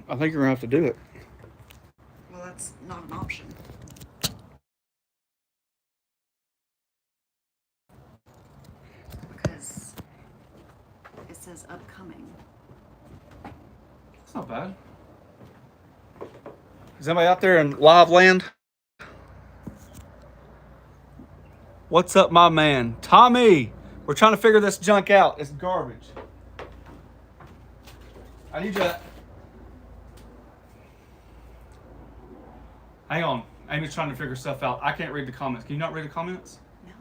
I think you're gonna have to do it. Well, that's not an option. Because it says upcoming. It's not bad. Is anybody out there in live land? What's up, my man? Tommy! We're trying to figure this junk out. It's garbage. I need you to... Hang on. Amy's trying to figure stuff out. I can't read the comments. Can you not read the comments? No,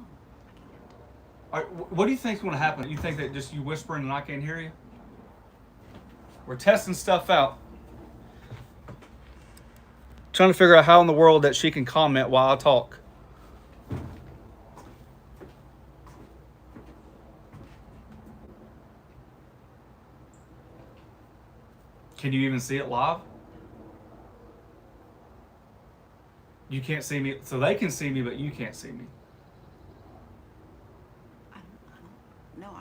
All right, what do you think's going to happen? You think that just you whispering and I can't hear you? We're testing stuff out. Trying to figure out how in the world that she can comment while I talk. Can you even see it live? You can't see me, so they can see me, but you can't see me. I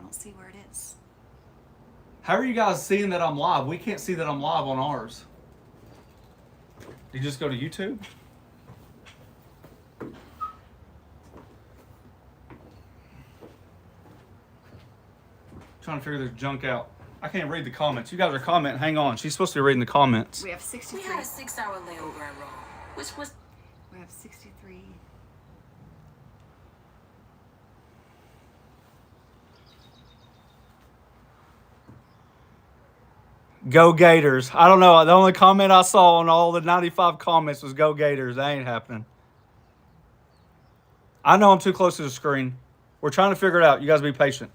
don't see where it is. How are you guys seeing that I'm live? We can't see that I'm live on ours. You just go to YouTube? Trying to figure this junk out. I can't read the comments. You guys are commenting. Hang on. She's supposed to be reading the comments. We have 63. We had a 6-hour layover at Rome, which was... We have 63. Go Gators. I don't know. The only comment I saw on all the 95 comments was go Gators. That ain't happening. I know I'm too close to the screen. We're trying to figure it out. You guys be patient.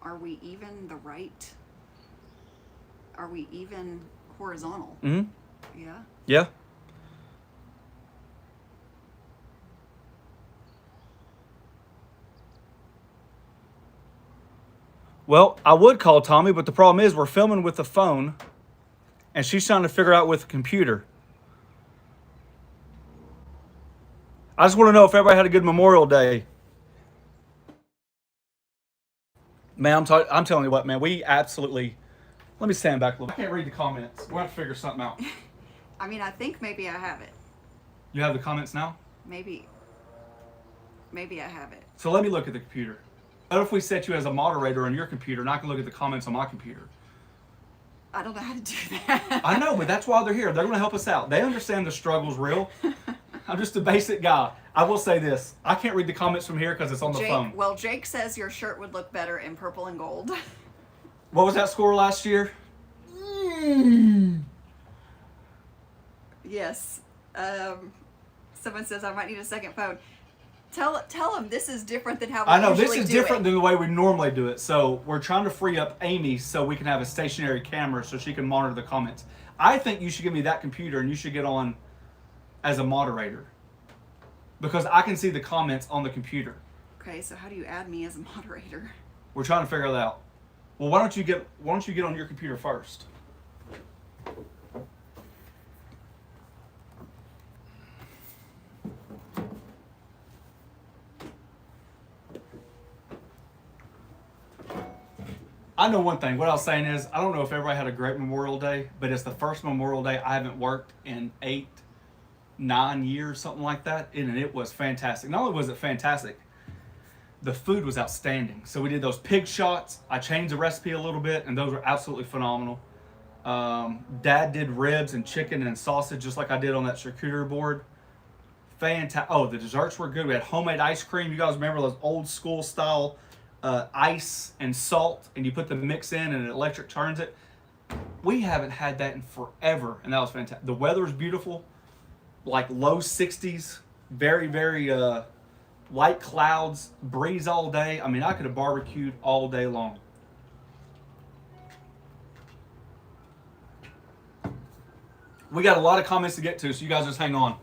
Are we even the right? Are we even horizontal? Mm-hmm. Yeah. Yeah. Well, I would call Tommy, but the problem is we're filming with the phone, and she's trying to figure out with the computer. I just want to know if everybody had a good Memorial Day. Man, I'm telling you what, man, we absolutely... Let me stand back a little bit. I can't read the comments. We're going to figure something out. I mean, I think maybe I have it. You have the comments now? Maybe I have it. So let me look at the computer. What if we set you as a moderator on your computer and I can look at the comments on my computer? I don't know how to do that. I know, but that's why they're here. They're going to help us out. They understand the struggle's real. I'm just a basic guy. I will say this. I can't read the comments from here because it's on the phone. Well, Jake says your shirt would look better in purple and gold. What was that score last year? Yes. Someone says I might need a second phone. Tell him this is different than how we I know, usually this is do different it. than the way we normally do it. So we're trying to free up Amy so we can have a stationary camera so she can monitor the comments. I think you should give me that computer and you should get on as a moderator. Because I can see the comments on the computer. Okay, so how do you add me as a moderator? We're trying to figure that out. Well, why don't you get on your computer first? I know one thing. What I was saying is, I don't know if everybody had a great Memorial Day, but it's the first Memorial Day I haven't worked in 8-9 years, something like that, and it was fantastic. Not only was it fantastic, the food was outstanding. So we did those pig shots. I changed the recipe a little bit, and those were absolutely phenomenal. Dad did ribs and chicken and sausage just like I did on that charcuterie board. Fantastic. Oh, the desserts were good. We had homemade ice cream. You guys remember those old school style ice and salt, and you put the mix in and it electric turns it. We haven't had that in forever, and that was fantastic. The weather was beautiful, like low 60s, very, very light clouds, breeze all day. I mean, I could have barbecued all day long. We got a lot of comments to get to, so you guys just hang on.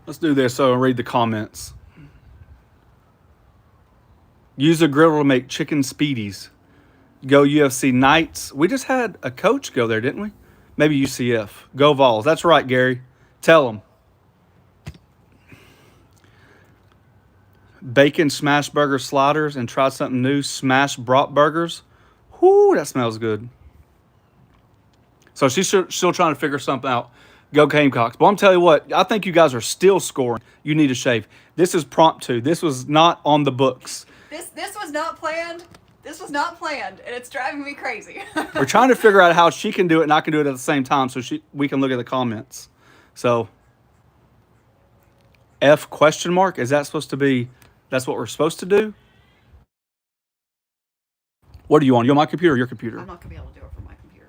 Let's do this so I'll read the comments. Use a griddle to make chicken speedies. Go UFC Knights. We just had a coach go there, didn't we? Maybe UCF. Go Vols. That's right, Gary. Tell them. Bacon smash burger sliders and try something new. Smash brat burgers. Whoo, that smells good. So she's still trying to figure something out. Go Gamecocks. But I'm telling you what, I think you guys are still scoring. You need to shave. This is promptu. This was not on the books. This was not planned. This was not planned, and it's driving me crazy. We're trying to figure out how she can do it and I can do it at the same time so we can look at the comments. So, F question mark? Is that supposed to be, that's what we're supposed to do? What are you on? You on my computer or your computer? I'm not going to be able to do it from my computer.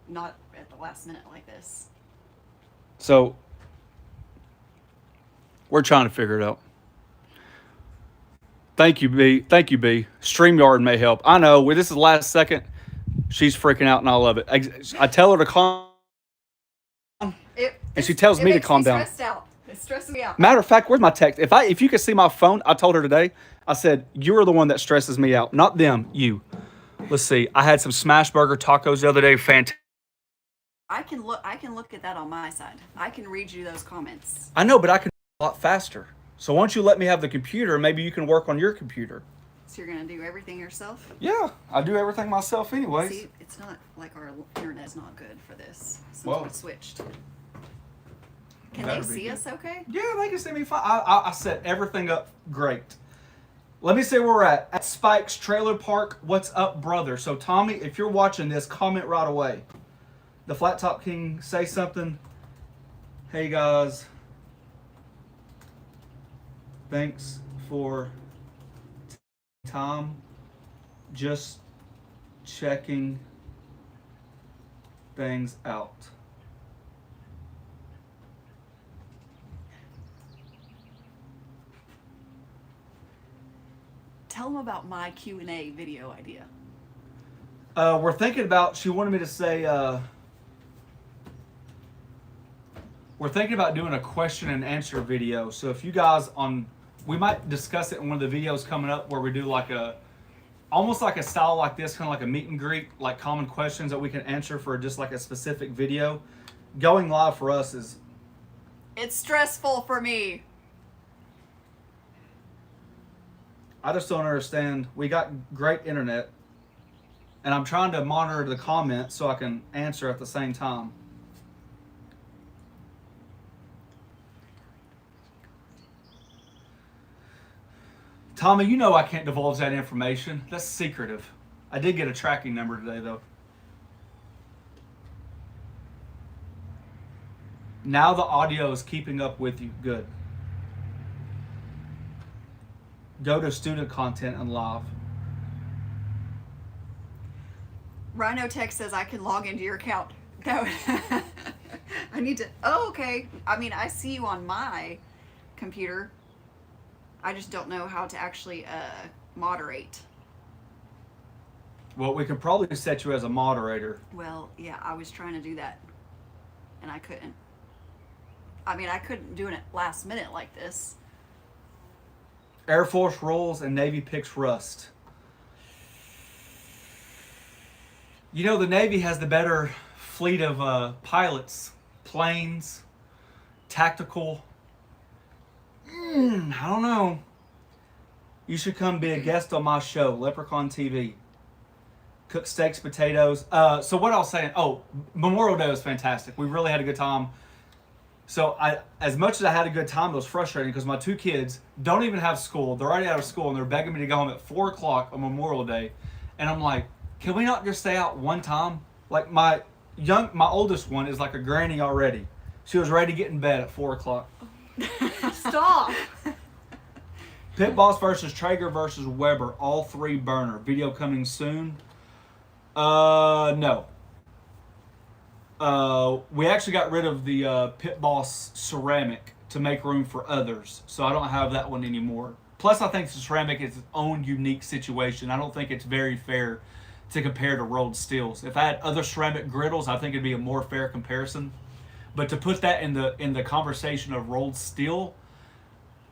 Not at the last minute like this. So, we're trying to figure it out. Thank you, B. Thank you, B. StreamYard may help. I know. This is the last second. She's freaking out, and I love it. I tell her to calm, and she tells me to calm down. Stressed out. It stresses me out. Matter of fact, where's my text? If you could see my phone, I told her today. I said, you are the one that stresses me out, not them. You. Let's see. I had some smash burger tacos the other day. Fantastic. I can look at that on my side. I can read you those comments. I know, but I can do a lot faster. So once you let me have the computer, maybe you can work on your computer. So you're gonna do everything yourself? Yeah, I do everything myself anyways. See, it's not like our internet's not good for this since Whoa. we switched. Can Better they be see good. us okay? Yeah, they can see me fine. I set everything up great. Let me see where we're at Spike's Trailer Park. What's up, brother? So Tommy, if you're watching this, comment right away. The Flat Top King, say something. Hey guys. Thanks for time. Just checking things out. Tell them about my Q&A video idea. We're thinking about, she wanted me to say, we're thinking about doing a question and answer video. So if you guys we might discuss it in one of the videos coming up where we do like almost like a style like this, kind of like a meet and greet, like common questions that we can answer for just like a specific video. Going live for us is... It's stressful for me. I just don't understand. We got great internet and I'm trying to monitor the comments so I can answer at the same time. Tommy, you know I can't divulge that information. That's secretive. I did get a tracking number today, though. Now the audio is keeping up with you. Good. Go to student content and live. Rhino Tech says I can log into your account. No. I need to... Oh, okay. I mean, I see you on my computer. I just don't know how to actually moderate. Well, we could probably set you as a moderator. Well, yeah, I was trying to do that, and I couldn't. I mean, I couldn't do it last minute like this. Air Force rolls and Navy picks rust. You know, the Navy has the better fleet of pilots, planes, tactical. I don't know. You should come be a guest on my show, Leprechaun TV. Cook steaks, potatoes. So what I was saying, Memorial Day was fantastic. We really had a good time. So as much as I had a good time, it was frustrating because my two kids don't even have school. They're already out of school and they're begging me to go home at 4 o'clock on Memorial Day. And I'm like, can we not just stay out one time? Like my oldest one is like a granny already. She was ready to get in bed at 4 o'clock. Stop. Pit Boss versus Traeger versus Weber, all 3 burner. Video coming soon. No. We actually got rid of the Pit Boss ceramic to make room for others, so I don't have that one anymore. Plus, I think the ceramic is its own unique situation. I don't think it's very fair to compare to rolled steels. If I had other ceramic griddles, I think it'd be a more fair comparison. But to put that in the conversation of rolled steel,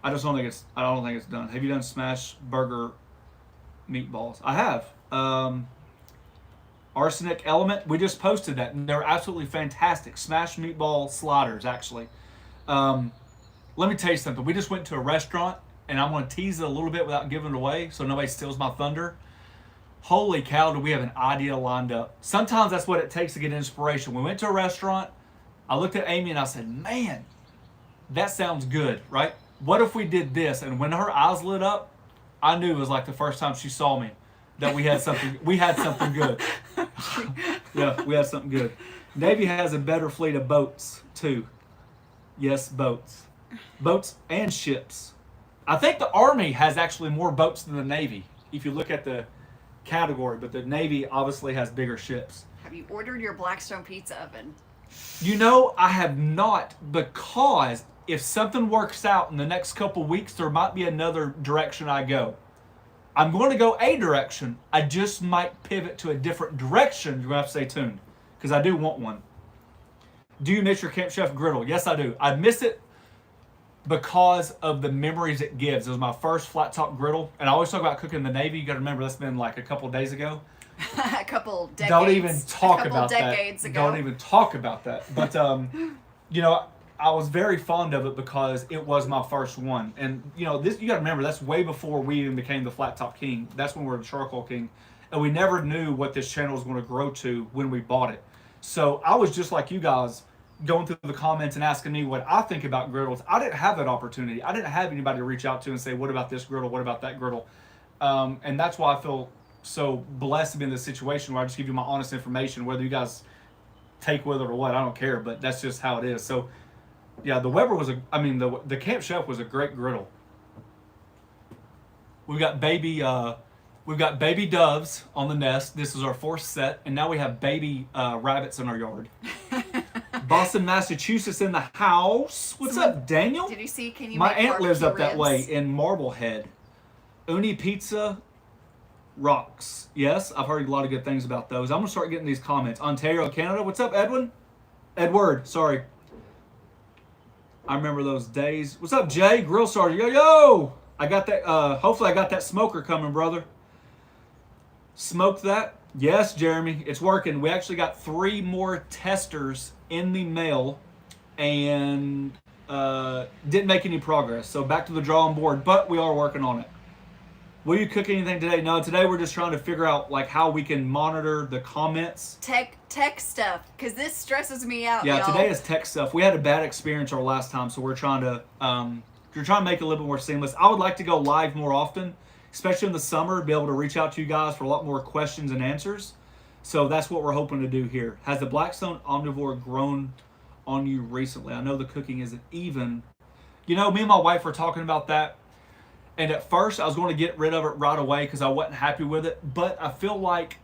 I don't think it's done. Have you done smash burger meatballs. I have. Arsenic Element. We just posted that. And they're absolutely fantastic. Smashed meatball sliders, actually. Let me tell you something. We just went to a restaurant, and I'm going to tease it a little bit without giving it away so nobody steals my thunder. Holy cow, do we have an idea lined up. Sometimes that's what it takes to get inspiration. We went to a restaurant. I looked at Amy and I said, man, that sounds good, right? What if we did this? And when her eyes lit up, I knew it was like the first time she saw me that we had something good. Yeah, we had something good. Navy has a better fleet of boats too. Yes, boats. Boats and ships. I think the Army has actually more boats than the Navy if you look at the category, but the Navy obviously has bigger ships. Have you ordered your Blackstone pizza oven? You know, I have not, because if something works out in the next couple weeks, there might be another direction I go. I'm going to go a direction. I just might pivot to a different direction. You're going to have to stay tuned, because I do want one. Do you miss your Camp Chef griddle? Yes, I do. I miss it because of the memories it gives. It was my first flat top griddle, and I always talk about cooking in the Navy. You got to remember that's been like a couple of days ago. A couple decades. Don't even talk a couple about decades that. Ago. Don't even talk about that. But you know, I was very fond of it because it was my first one. And you know, this, you got to remember, that's way before we even became the Flat Top King. That's when we were the Charcoal King, and we never knew what this channel was going to grow to when we bought it. So I was just like you guys, going through the comments and asking me what I think about griddles. I didn't have that opportunity. I didn't have anybody to reach out to and say, what about this griddle? What about that griddle? And that's why I feel so blessed to be in this situation where I just give you my honest information, whether you guys take with it or what, I don't care, but that's just how it is. So yeah, the Weber was the Camp Chef was a great griddle. We've got baby doves on the nest. This is our fourth set, and now we have baby rabbits in our yard. Boston, Massachusetts in the house. What's up, Daniel? Did you see? Can you? My make aunt lives up that way ribs? in Marblehead. Uni Pizza rocks. Yes, I've heard a lot of good things about those. I'm gonna start getting these comments. Ontario, Canada. What's up, Edwin? Edward, sorry. I remember those days. What's up, Jay? Grill Sergeant. Yo, yo! I got that. Hopefully, I got that smoker coming, brother. Smoked that. Yes, Jeremy, it's working. We actually got 3 more testers in the mail and didn't make any progress. So back to the drawing board, but we are working on it. Will you cook anything today? No, today we're just trying to figure out like how we can monitor the comments. Tech stuff, because this stresses me out. Yeah, y'all. today is tech stuff. We had a bad experience our last time, so we're trying to make it a little bit more seamless. I would like to go live more often, especially in the summer, be able to reach out to you guys for a lot more questions and answers. So that's what we're hoping to do here. Has the Blackstone Omnivore grown on you recently? I know the cooking isn't even. You know, me and my wife were talking about that. And at first, I was going to get rid of it right away because I wasn't happy with it. But I feel like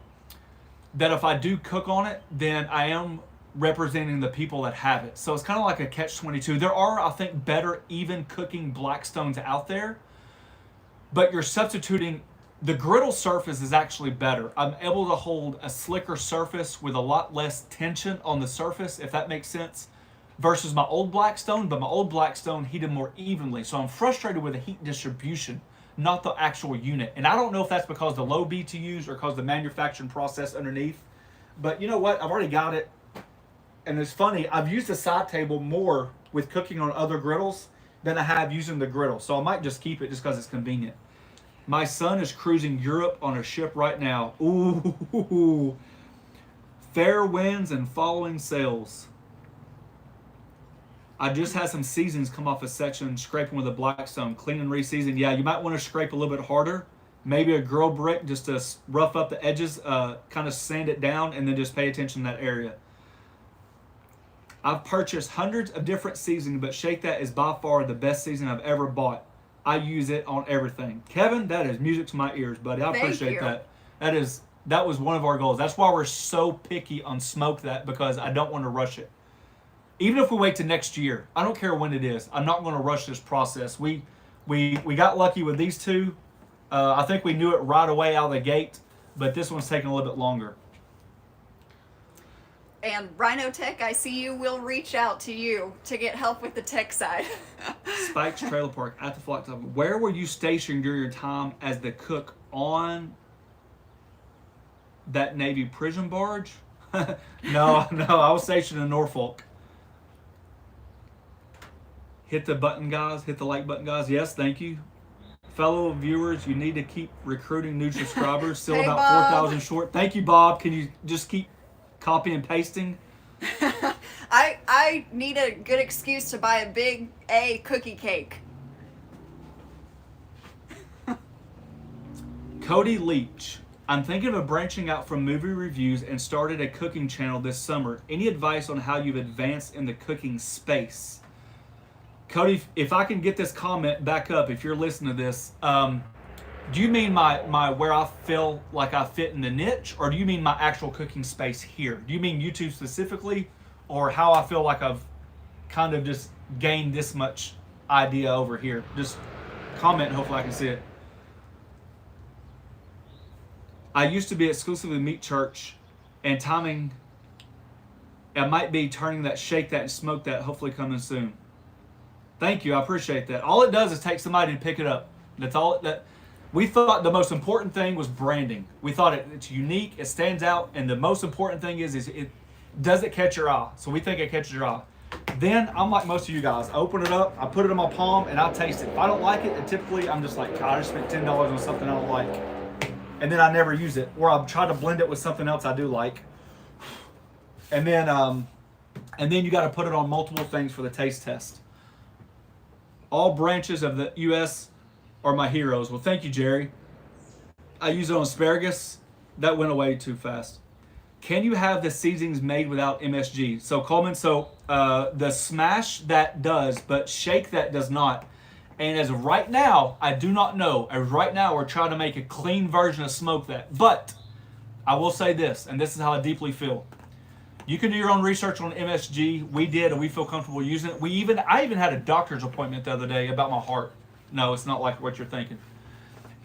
that if I do cook on it, then I am representing the people that have it. So it's kind of like a catch-22. There are, I think, better even cooking Blackstones out there. But you're substituting, the griddle surface is actually better. I'm able to hold a slicker surface with a lot less tension on the surface, if that makes sense, versus my old Blackstone. But my old Blackstone heated more evenly. So I'm frustrated with the heat distribution, not the actual unit. And I don't know if that's because the low BTUs or because the manufacturing process underneath. But you know what? I've already got it. And it's funny, I've used the side table more with cooking on other griddles than I have using the griddle. So I might just keep it just because it's convenient. My son is cruising Europe on a ship right now. Ooh. Fair winds and following sails. I just had some seasons come off a section scraping with a Blackstone. Clean and re-season. Yeah, you might want to scrape a little bit harder. Maybe a grill brick just to rough up the edges, kind of sand it down, and then just pay attention to that area. I've purchased hundreds of different seasonings, but Shake That is by far the best seasoning I've ever bought. I use it on everything. Kevin, that is music to my ears, buddy. I appreciate that. That was one of our goals. That's why we're so picky on Smoke That, because I don't want to rush it. Even if we wait to next year, I don't care when it is. I'm not going to rush this process. We got lucky with these two. I think we knew it right away out of the gate, but this one's taking a little bit longer. And Rhino Tech, I see you, will reach out to you to get help with the tech side. Spike's Trailer Park at the Flock Top. Where were you stationed during your time as the cook on that Navy prison barge? No, I was stationed in Norfolk. Hit the button, guys. Hit the like button, guys. Yes, thank you. Fellow viewers, you need to keep recruiting new subscribers. Still Hey, about Bob. 4,000 short. Thank you, Bob. Can you just keep copy and pasting? I need a good excuse to buy a big A cookie cake. Cody Leach. I'm thinking of branching out from movie reviews and started a cooking channel this summer. Any advice on how you've advanced in the cooking space? Cody, if I can get this comment back up, if you're listening to this, do you mean my where I feel like I fit in the niche, or do you mean my actual cooking space here? Do you mean YouTube specifically, or how I feel like I've kind of just gained this much idea over here? Just comment, hopefully I can see it. I used to be exclusively meat church, and timing, it might be turning that, shake that, and smoke that, hopefully coming soon. Thank you, I appreciate that. All it does is take somebody to pick it up. That's all. That we thought the most important thing was branding. We thought it's unique, it stands out, and the most important thing is it does it catch your eye. So we think it catches your eye. Then I'm like most of you guys. I open it up, I put it in my palm, and I taste it. If I don't like it, and typically I'm just like, God, I just spent $10 on something I don't like, and then I never use it, or I'll try to blend it with something else I do like, and then you got to put it on multiple things for the taste test. All branches of the U.S. are my heroes. Well, thank you, Jerry. I use it on asparagus. That went away too fast. Can you have the seasonings made without MSG? So Coleman, the smash that does, but shake that does not. And as of right now, I do not know. As of right now, we're trying to make a clean version of smoke that. But I will say this, and this is how I deeply feel. You can do your own research on MSG. We did, and we feel comfortable using it. I even had a doctor's appointment the other day about my heart. No, it's not like what you're thinking.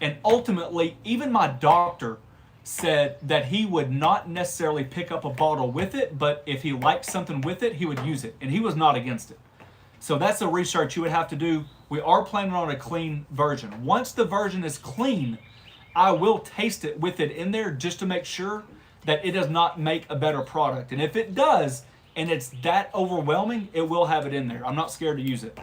And ultimately, even my doctor said that he would not necessarily pick up a bottle with it, but if he liked something with it, he would use it. And he was not against it. So that's the research you would have to do. We are planning on a clean version. Once the version is clean, I will taste it with it in there just to make sure that it does not make a better product. And if it does, and it's that overwhelming, it will have it in there. I'm not scared to use it.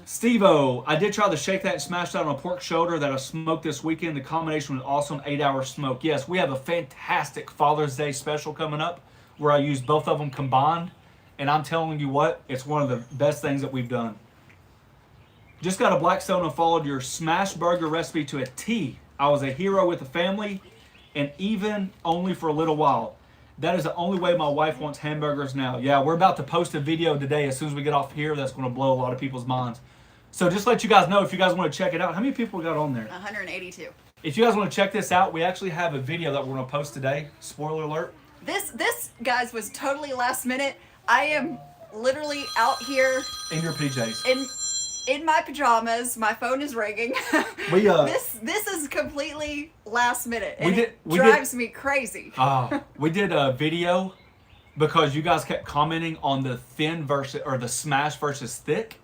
Steve-O, I did try to shake that and smash that on a pork shoulder that I smoked this weekend. The combination was awesome, 8-hour smoke. Yes, we have a fantastic Father's Day special coming up where I use both of them combined. And I'm telling you what, it's one of the best things that we've done. Just got a Blackstone and followed your smash burger recipe to a T. I was a hero with the family, and even only for a little while. That is the only way my wife wants hamburgers now. Yeah, we're about to post a video today as soon as we get off here that's going to blow a lot of people's minds. So just let you guys know, if you guys want to check it out. How many people got on there? 182. If you guys want to check this out, we actually have a video that we're going to post today. Spoiler alert. This, guys, was totally last minute. I am literally out here In your PJs. in my pajamas. My phone is ringing. This is completely last minute, and it drives me crazy. We did a video because you guys kept commenting on the thin versus or the smash versus thick,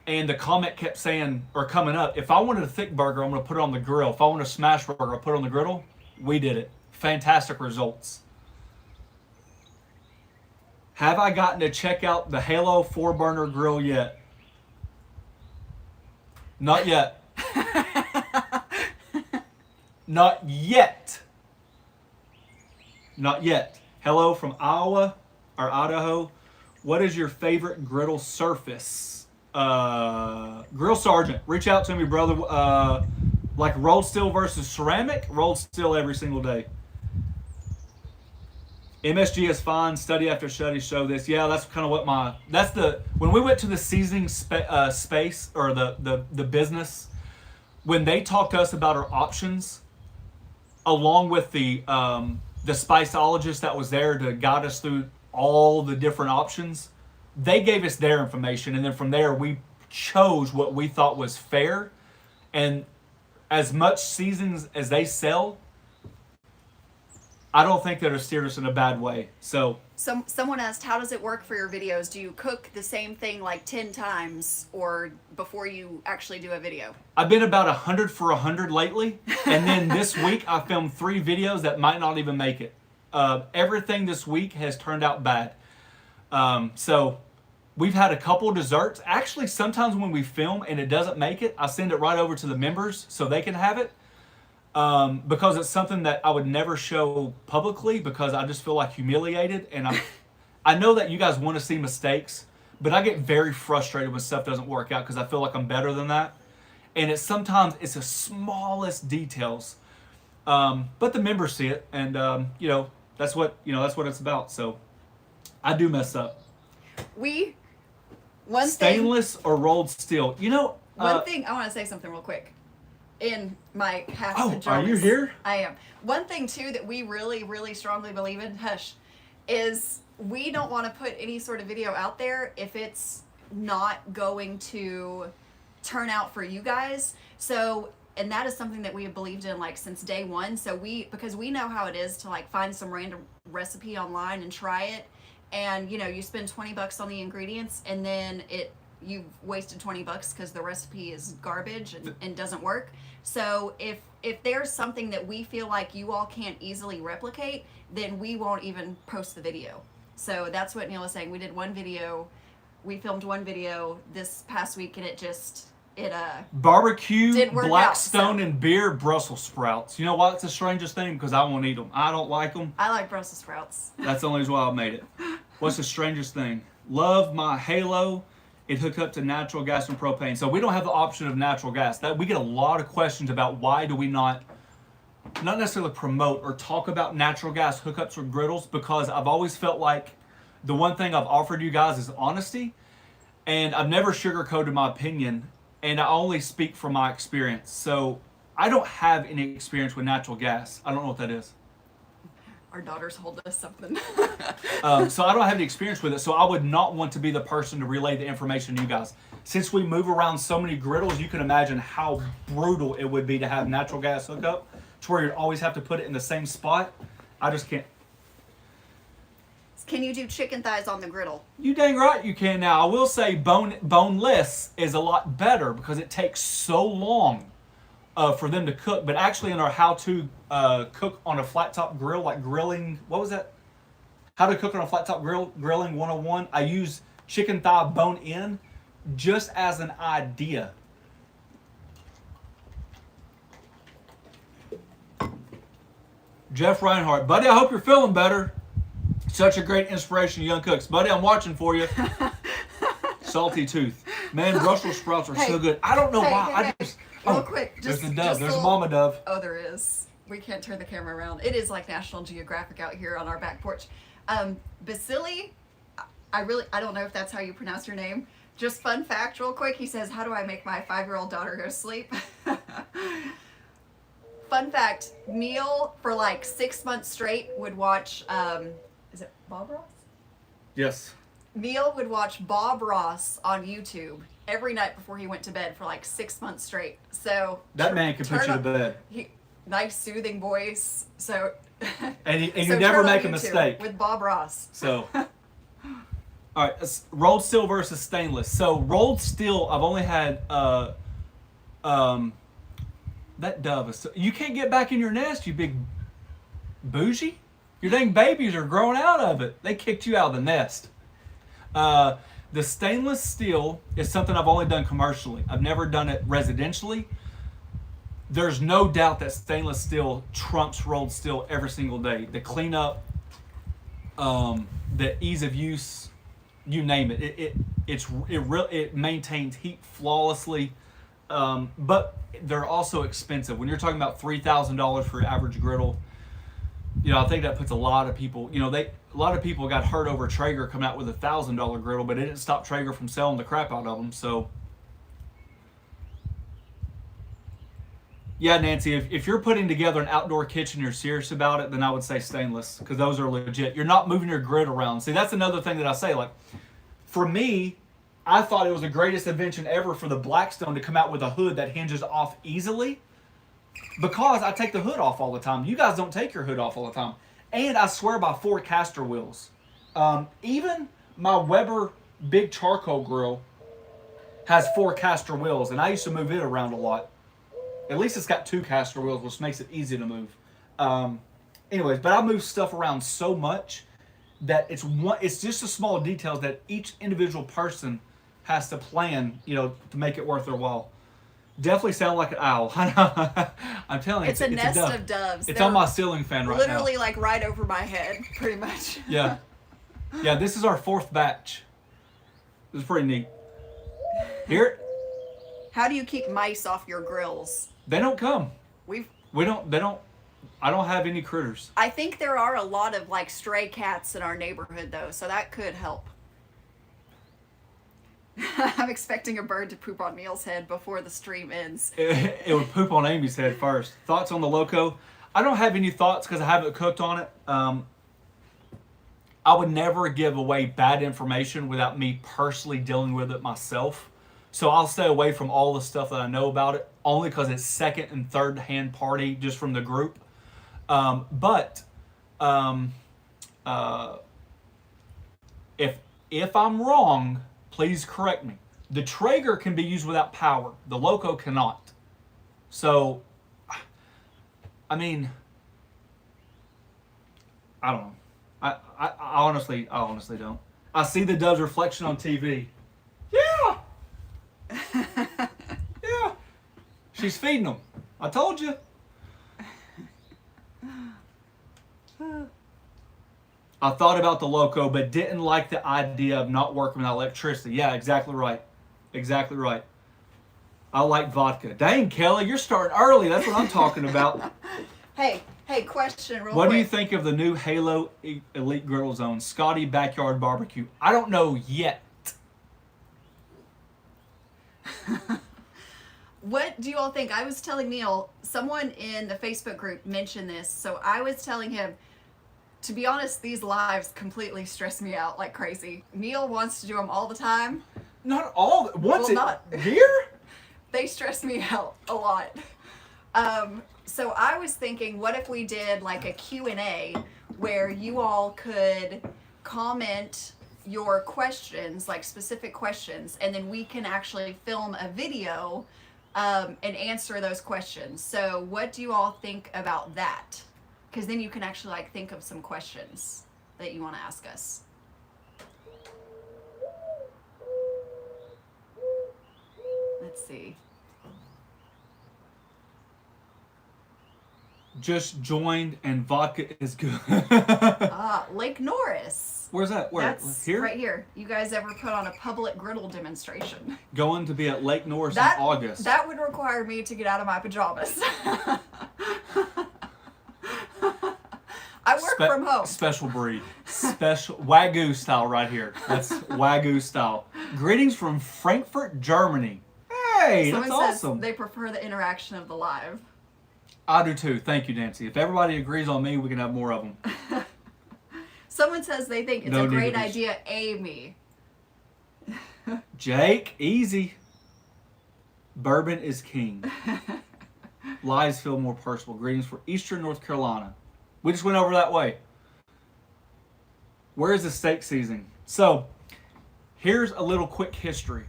and the comment kept saying or coming up, if I wanted a thick burger, I'm going to put it on the grill. If I want a smash burger, I'll put it on the griddle. We did it. Fantastic results. Have I gotten to check out the Halo 4-burner grill yet? Not yet. Not yet. Not yet. Hello from Iowa or Idaho. What is your favorite griddle surface? Grill Sergeant. Reach out to me, brother. Like rolled steel versus ceramic? Rolled steel every single day. MSG is fine. Study after study show this. Yeah, that's kind of what when we went to the seasoning space or the business, when they talked to us about our options, along with the spiceologist that was there to guide us through all the different options, they gave us their information, and then from there we chose what we thought was fair. And as much seasons as they sell, I don't think that it steered us in a bad way. So Someone asked, how does it work for your videos? Do you cook the same thing like 10 times or before you actually do a video? I've been about 100 for 100 lately. And then this week I filmed 3 videos that might not even make it. Everything this week has turned out bad. So we've had a couple desserts. Actually, sometimes when we film and it doesn't make it, I send it right over to the members so they can have it. Because it's something that I would never show publicly because I just feel like humiliated. And I know that you guys want to see mistakes, but I get very frustrated when stuff doesn't work out because I feel like I'm better than that. And sometimes it's the smallest details. But the members see it, and that's what it's about. So I do mess up. Stainless or rolled steel. One thing I want to say something real quick. In my half pajamas. Are you here? I am. One thing too that we really, really strongly believe in, is we don't want to put any sort of video out there if it's not going to turn out for you guys. So, and that is something that we have believed in like since day one. So because we know how it is to like find some random recipe online and try it, and you spend $20 on the ingredients and then you've wasted $20 because the recipe is garbage and doesn't work. So if there's something that we feel like you all can't easily replicate, then we won't even post the video. So that's what Neil was saying. We did one video, we filmed one video this past week, and it barbecue, didn't work Blackstone, out, so. and beer Brussels sprouts. You know why it's the strangest thing? Because I won't eat them. I don't like them. I like Brussels sprouts. That's the only reason why I made it. What's the strangest thing? Love my Halo. It hooked up to natural gas and propane. So we don't have the option of natural gas. That we get a lot of questions about why do we not necessarily promote or talk about natural gas hookups or griddles, because I've always felt like the one thing I've offered you guys is honesty, and I've never sugarcoated my opinion, and I only speak from my experience. So I don't have any experience with natural gas. I don't know what that is. Our daughters hold us something. So I don't have any experience with it, so I would not want to be the person to relay the information to you guys. Since we move around so many griddles, you can imagine how brutal it would be to have natural gas hookup to where you'd always have to put it in the same spot. I just can't. Can you do chicken thighs on the griddle? You dang right you can now. I will say boneless is a lot better because it takes so long for them to cook. But actually in our how to cook on a flat top grill, like grilling, what was that? How to cook on a flat top grill, grilling 101. I use chicken thigh bone in just as an idea. Jeff Reinhardt, buddy, I hope you're feeling better. Such a great inspiration to young cooks. Buddy, I'm watching for you. Salty tooth. Man, Brussels sprouts are so good. I don't know why. Real quick. There's the dove. There's a mama dove. Oh, there is. We can't turn the camera around. It is like National Geographic out here on our back porch. Basili, I don't know if that's how you pronounce your name. Just fun fact real quick. He says, how do I make my 5-year-old daughter go to sleep? Fun fact, Neil for like 6 months straight would watch, is it Bob Ross? Yes. Neil would watch Bob Ross on YouTube every night before he went to bed for like 6 months straight. So that man can put you to bed. Nice soothing voice. So and you never make a mistake with Bob Ross. So all right, rolled steel versus stainless. So rolled steel, I've only had that dove is you can't get back in your nest, you big bougie. Your dang babies are growing out of it. They kicked you out of the nest. The stainless steel is something I've only done commercially. I've never done it residentially. There's no doubt that stainless steel trumps rolled steel every single day. The cleanup, the ease of use, you name it. It maintains heat flawlessly, but they're also expensive. When you're talking about $3,000 for your average griddle, I think that puts a lot of people. A lot of people got hurt over Traeger coming out with a $1,000 griddle, but it didn't stop Traeger from selling the crap out of them. So, yeah, Nancy, if you're putting together an outdoor kitchen, you're serious about it, then I would say stainless because those are legit. You're not moving your grid around. See, that's another thing that I say. Like, for me, I thought it was the greatest invention ever for the BLACKSTONE to come out with a hood that hinges off easily, because I take the hood off all the time. You guys don't take your hood off all the time. And I swear by 4 caster wheels. Even my Weber big charcoal grill has 4 caster wheels, and I used to move it around a lot. At least it's got 2 caster wheels, which makes it easy to move. Anyways, but I move stuff around so much that it's just the small details that each individual person has to plan, to make it worth their while. Definitely sound like an owl. I'm telling you, It's a nest dove. of doves. It's They're on my ceiling fan right now. literally like right over my head, pretty much. Yeah. Yeah, this is our 4th batch. This is pretty neat. Here, How do you keep mice off your grills? they don't come. We've I don't have any critters. I think there are a lot of like stray cats in our neighborhood though, so that could help. I'm expecting a bird to poop on Neil's head before the stream ends. It would poop on Amy's head first. Thoughts on the Loco? I don't have any thoughts because I haven't cooked on it. I would never give away bad information without me personally dealing with it myself. So I'll stay away from all the stuff that I know about it, only because it's second and third hand party just from the group. If I'm wrong, please correct me. The Traeger can be used without power. The Loco cannot. So, I mean, I don't know. I honestly don't. I see the dove's reflection on TV. Yeah. Yeah. She's feeding them. I told you. I thought about the Loco, but didn't like the idea of not working without electricity. Yeah, exactly right. Exactly right. I like vodka. Dang, Kelly, you're starting early. That's what I'm talking about. Hey, question real What quick. do you think of the new Halo Elite Griddle Zone, Scotty Backyard Barbecue? I don't know yet. What do you all think? I was telling Neil, someone in the Facebook group mentioned this, so I was telling him, to be honest, these lives completely stress me out like crazy. Neil wants to do them all the time. Not all. Once Well, not. here? They stress me out a lot. So I was thinking, what if we did like a Q&A where you all could comment your questions, like specific questions, and then we can actually film a video and answer those questions. So what do you all think about that? Because then you can actually like think of some questions that you want to ask us. Let's see. Just joined and vodka is good. Lake Norris. Where's that? Where? That's Here? right here. You guys ever put on a public griddle demonstration? Going to be at Lake Norris in August. That would require me to get out of my pajamas. I work from home. Special breed. Special Wagyu style right here. That's Wagyu style. Greetings from Frankfurt, Germany. Hey, Someone that's says awesome. they prefer the interaction of the live. I do too. Thank you, Nancy. If everybody agrees on me, we can have more of them. Someone says they think it's No a great negatives. idea, Amy. Jake, easy. Bourbon is king. Lies feel more personal. Greetings from Eastern North Carolina. We just went over that way. Where is the steak seasoning? So, here's a little quick history.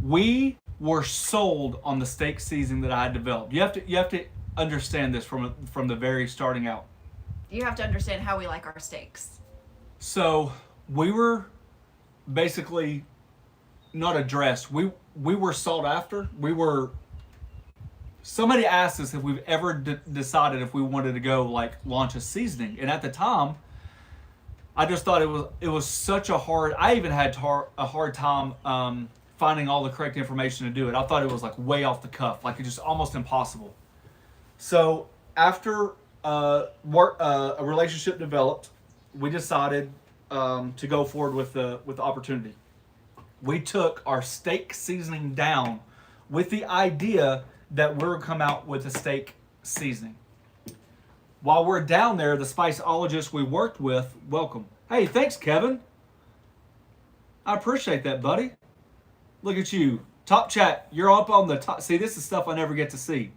We were sold on the steak seasoning that I had developed. You have to understand this from the very starting out. You have to understand how we like our steaks. So we were basically not addressed. We were sought after. Somebody asked us if we've ever decided if we wanted to go like launch a seasoning, and at the time, I just thought it was such a hard. I even had a hard time finding all the correct information to do it. I thought it was like way off the cuff, like it's just almost impossible. So after a relationship developed, we decided to go forward with the opportunity. We took our steak seasoning down with the idea that we're gonna come out with a steak seasoning. While we're down there, the spiceologist we worked with, welcome. Hey, thanks, Kevin. I appreciate that, buddy. Look at you. Top chat. You're up on the top. See, this is stuff I never get to see.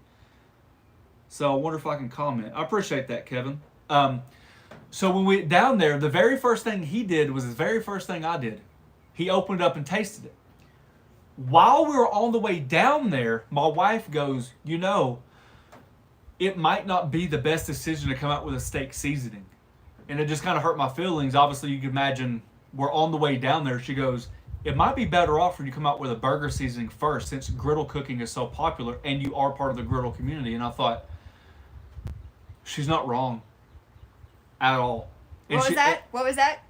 So I wonder if I can comment. I appreciate that, Kevin. So when we went down there, the very first thing he did was the very first thing I did. He opened it up and tasted it. While we were on the way down there, my wife goes, you know, it might not be the best decision to come out with a steak seasoning. And it just kind of hurt my feelings. Obviously, you can imagine we're on the way down there. She goes, it might be better off for you to come out with a burger seasoning first, since griddle cooking is so popular and you are part of the griddle community. And I thought, she's not wrong at all. And What was that? What was that?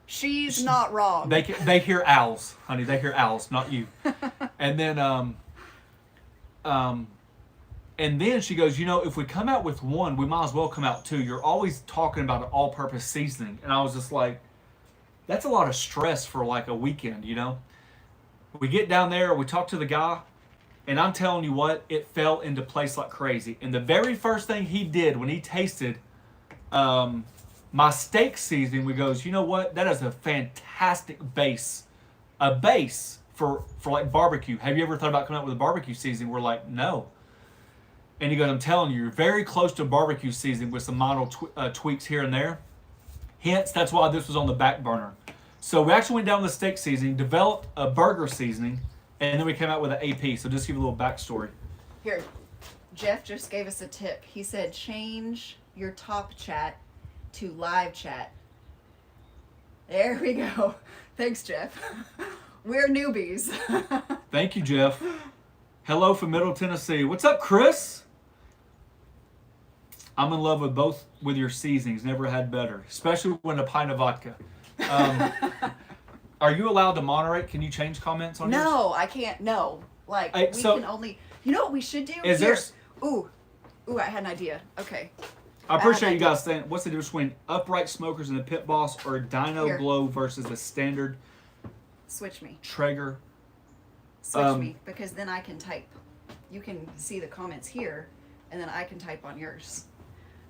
She's not wrong. They hear owls, honey. They hear owls, not you. And then and then she goes, you know, if we come out with one, we might as well come out two. You're always talking about an all-purpose seasoning. And I was just like, that's a lot of stress for like a weekend, you know? We get down there, we talk to the guy, and I'm telling you what, it fell into place like crazy. And the very first thing he did when he tasted my steak seasoning, we goes, you know what? That is a fantastic base. A base for like barbecue. Have you ever thought about coming out with a barbecue seasoning? We're like, no. And he goes, I'm telling you, you're very close to barbecue seasoning with some minor tweaks here and there. Hence, that's why this was on the back burner. So we actually went down the steak seasoning, developed a burger seasoning, and then we came out with an AP. So just give you a little backstory. Here, Jeff just gave us a tip. He said, change your top chat to live chat. There we go. Thanks, Jeff. We're newbies. Thank you, Jeff. Hello from Middle Tennessee. What's up, Chris? I'm in love with your seasonings. Never had better, especially when a pint of vodka. Are you allowed to moderate? Can you change comments on yours? No, I can't. No, like we can only. You know what we should do? Is Here. there? Ooh, I had an idea. Okay. I appreciate you guys saying. What's the difference between upright smokers and the Pit Boss, or Dino Here. Glow versus the standard Switch me. Traeger? Switch me, because then I can type. You can see the comments here, and then I can type on yours.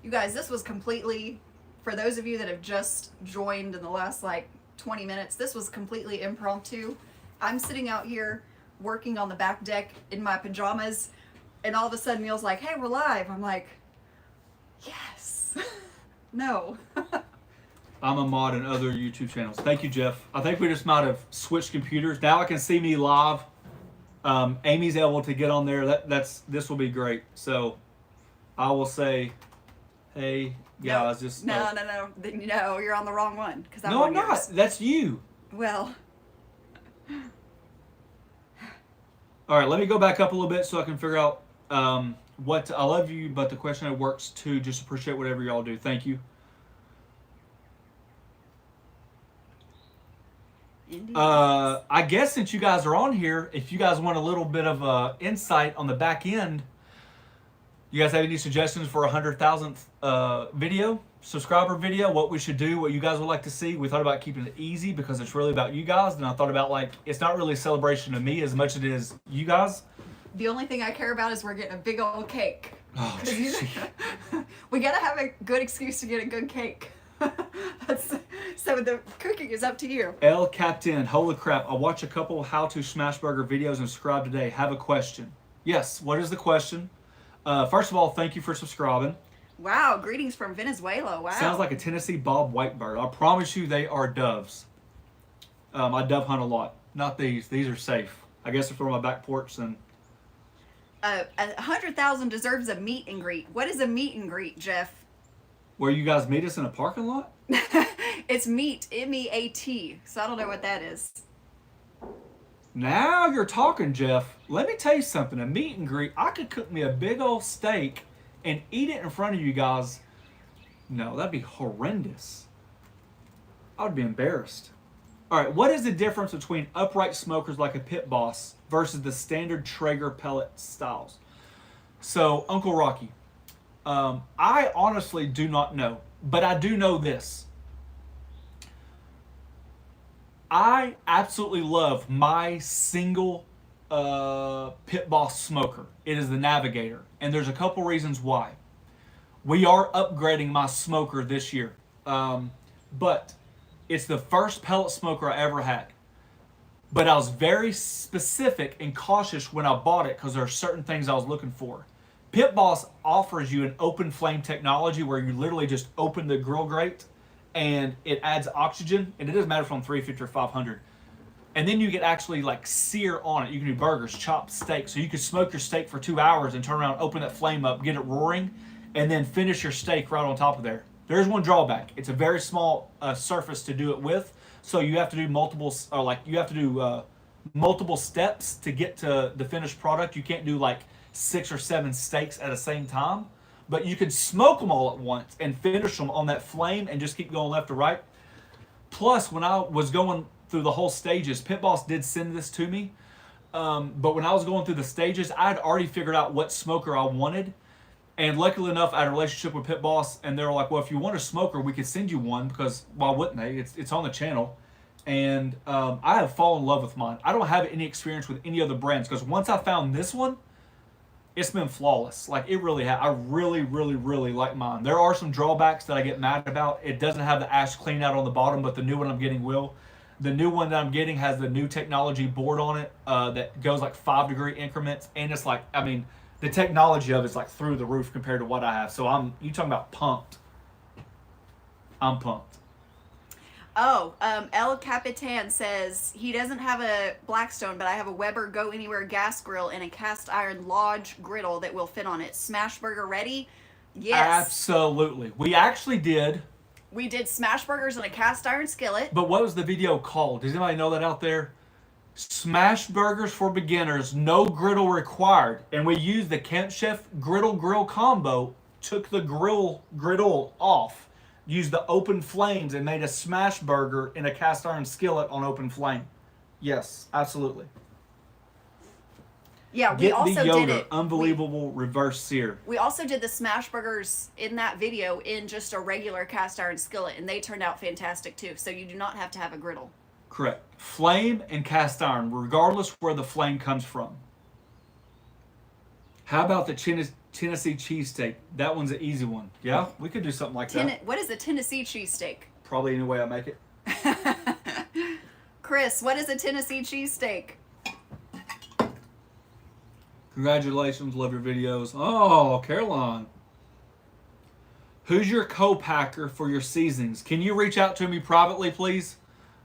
You guys, this was completely, for those of you that have just joined in the last like 20 minutes, this was completely impromptu. I'm sitting out here working on the back deck in my pajamas, and all of a sudden Neil's like, hey, we're live. I'm like, yes. No. I'm a mod in other YouTube channels. Thank you, Jeff. I think we just might have switched computers. Now I can see me live. Amy's able to get on there. This will be great. So I will say, hey guys, just no, you're on the wrong one. No, I'm not. That's you. Well. All right, let me go back up a little bit so I can figure out what I love you, but the question works too. Just appreciate whatever y'all do. Thank you. I guess since you guys are on here, if you guys want a little bit of insight on the back end, you guys have any suggestions for 100,000th subscriber video, what we should do, what you guys would like to see? We thought about keeping it easy because it's really about you guys. And I thought about like, it's not really a celebration of me as much as it is you guys. The only thing I care about is we're getting a big old cake. Oh, we gotta have a good excuse to get a good cake. So the cooking is up to you. El Captain, holy crap. I watched a couple how-to smash burger videos and subscribed today. Have a question. Yes, what is the question? First of all, thank you for subscribing. Wow, greetings from Venezuela. Wow. Sounds like a Tennessee Bob Whitebird. I promise you they are doves. I dove hunt a lot. Not these. These are safe. I guess if they're on my back porch, then... 100,000 deserves a meet and greet. What is a meet and greet, Jeff? Where you guys meet us in a parking lot? It's meat, M-E-A-T. So I don't know what that is. Now you're talking, Jeff. Let me tell you something. A meet and greet, I could cook me a big old steak and eat it in front of you guys. No, that'd be horrendous. I would be embarrassed. All right, what is the difference between upright smokers like a Pit Boss versus the standard Traeger pellet styles? So, Uncle Rocky, I honestly do not know, but I do know this. I absolutely love my single Pit Boss smoker. It is the Navigator, and there's a couple reasons why. We are upgrading my smoker this year, but it's the first pellet smoker I ever had. But I was very specific and cautious when I bought it because there are certain things I was looking for. Pit Boss offers you an open flame technology where you literally just open the grill grate and it adds oxygen, and it doesn't matter if I'm 350 or 500. And then you get actually like sear on it. You can do burgers, chopped steak. So you could smoke your steak for 2 hours and turn around, open that flame up, get it roaring, and then finish your steak right on top of there. There's one drawback. It's a very small surface to do it with, so you have to do multiple steps to get to the finished product. You can't do like 6 or 7 steaks at the same time, but you can smoke them all at once and finish them on that flame and just keep going left to right. Plus, when I was going through the whole stages, Pit Boss did send this to me, but when I was going through the stages, I had already figured out what smoker I wanted. And luckily enough, I had a relationship with Pit Boss, and they were like, well, if you want a smoker, we could send you one, because why wouldn't they? It's on the channel. And I have fallen in love with mine. I don't have any experience with any other brands, because once I found this one, it's been flawless. Like, it really has. I really, really, really like mine. There are some drawbacks that I get mad about. It doesn't have the ash clean out on the bottom, but the new one I'm getting will. The new one that I'm getting has the new technology board on it that goes like 5-degree increments. And it's like, I mean, the technology of it's like through the roof compared to what I have. So you talking about pumped. I'm pumped. Oh, El Capitan says he doesn't have a Blackstone, but I have a Weber Go Anywhere gas grill and a cast iron Lodge griddle that will fit on it. Smash burger ready? Yes. Absolutely. We actually did. We did smash burgers in a cast iron skillet. But what was the video called? Does anybody know that out there? Smash burgers for beginners, no griddle required. And we used the Camp Chef griddle grill combo, took the griddle off, used the open flames, and made a smash burger in a cast iron skillet on open flame. Yes, absolutely. Yeah, we Get also the Yoda, did it. unbelievable reverse sear. We also did the smash burgers in that video in just a regular cast iron skillet, and they turned out fantastic too. So you do not have to have a griddle. Correct. Flame and cast iron, regardless where the flame comes from. How about the Tennessee cheesesteak? That one's an easy one. Yeah, we could do something like that. What is a Tennessee cheesesteak? Probably any way I make it. Chris, what is a Tennessee cheesesteak? Congratulations, love your videos. Oh, Caroline. Who's your co-packer for your seasonings? Can you reach out to me privately, please?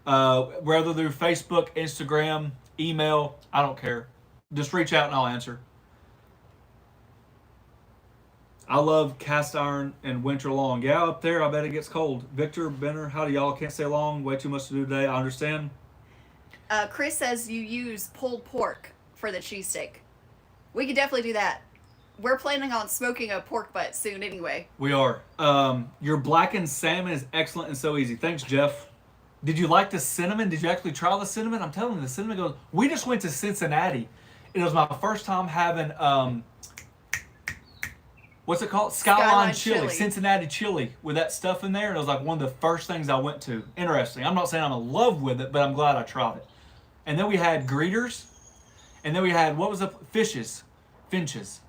Whether through Facebook, Instagram, email, I don't care. Just reach out and I'll answer. I love cast iron and winter long. Yeah, up there, I bet it gets cold. Victor, Benner, howdy y'all. Can't stay long. Way too much to do today. I understand. Chris says you use pulled pork for the cheesesteak. We could definitely do that. We're planning on smoking a pork butt soon anyway. We are. Your blackened salmon is excellent and so easy. Thanks, Jeff. Did you like the cinnamon? Did you actually try the cinnamon? I'm telling you, the cinnamon goes... We just went to Cincinnati. It was my first time having... what's it called? Skyline chili. Cincinnati chili with that stuff in there. And it was like one of the first things I went to. Interesting. I'm not saying I'm in love with it, but I'm glad I tried it. And then we had greeters. And then we had, what was the... Finches.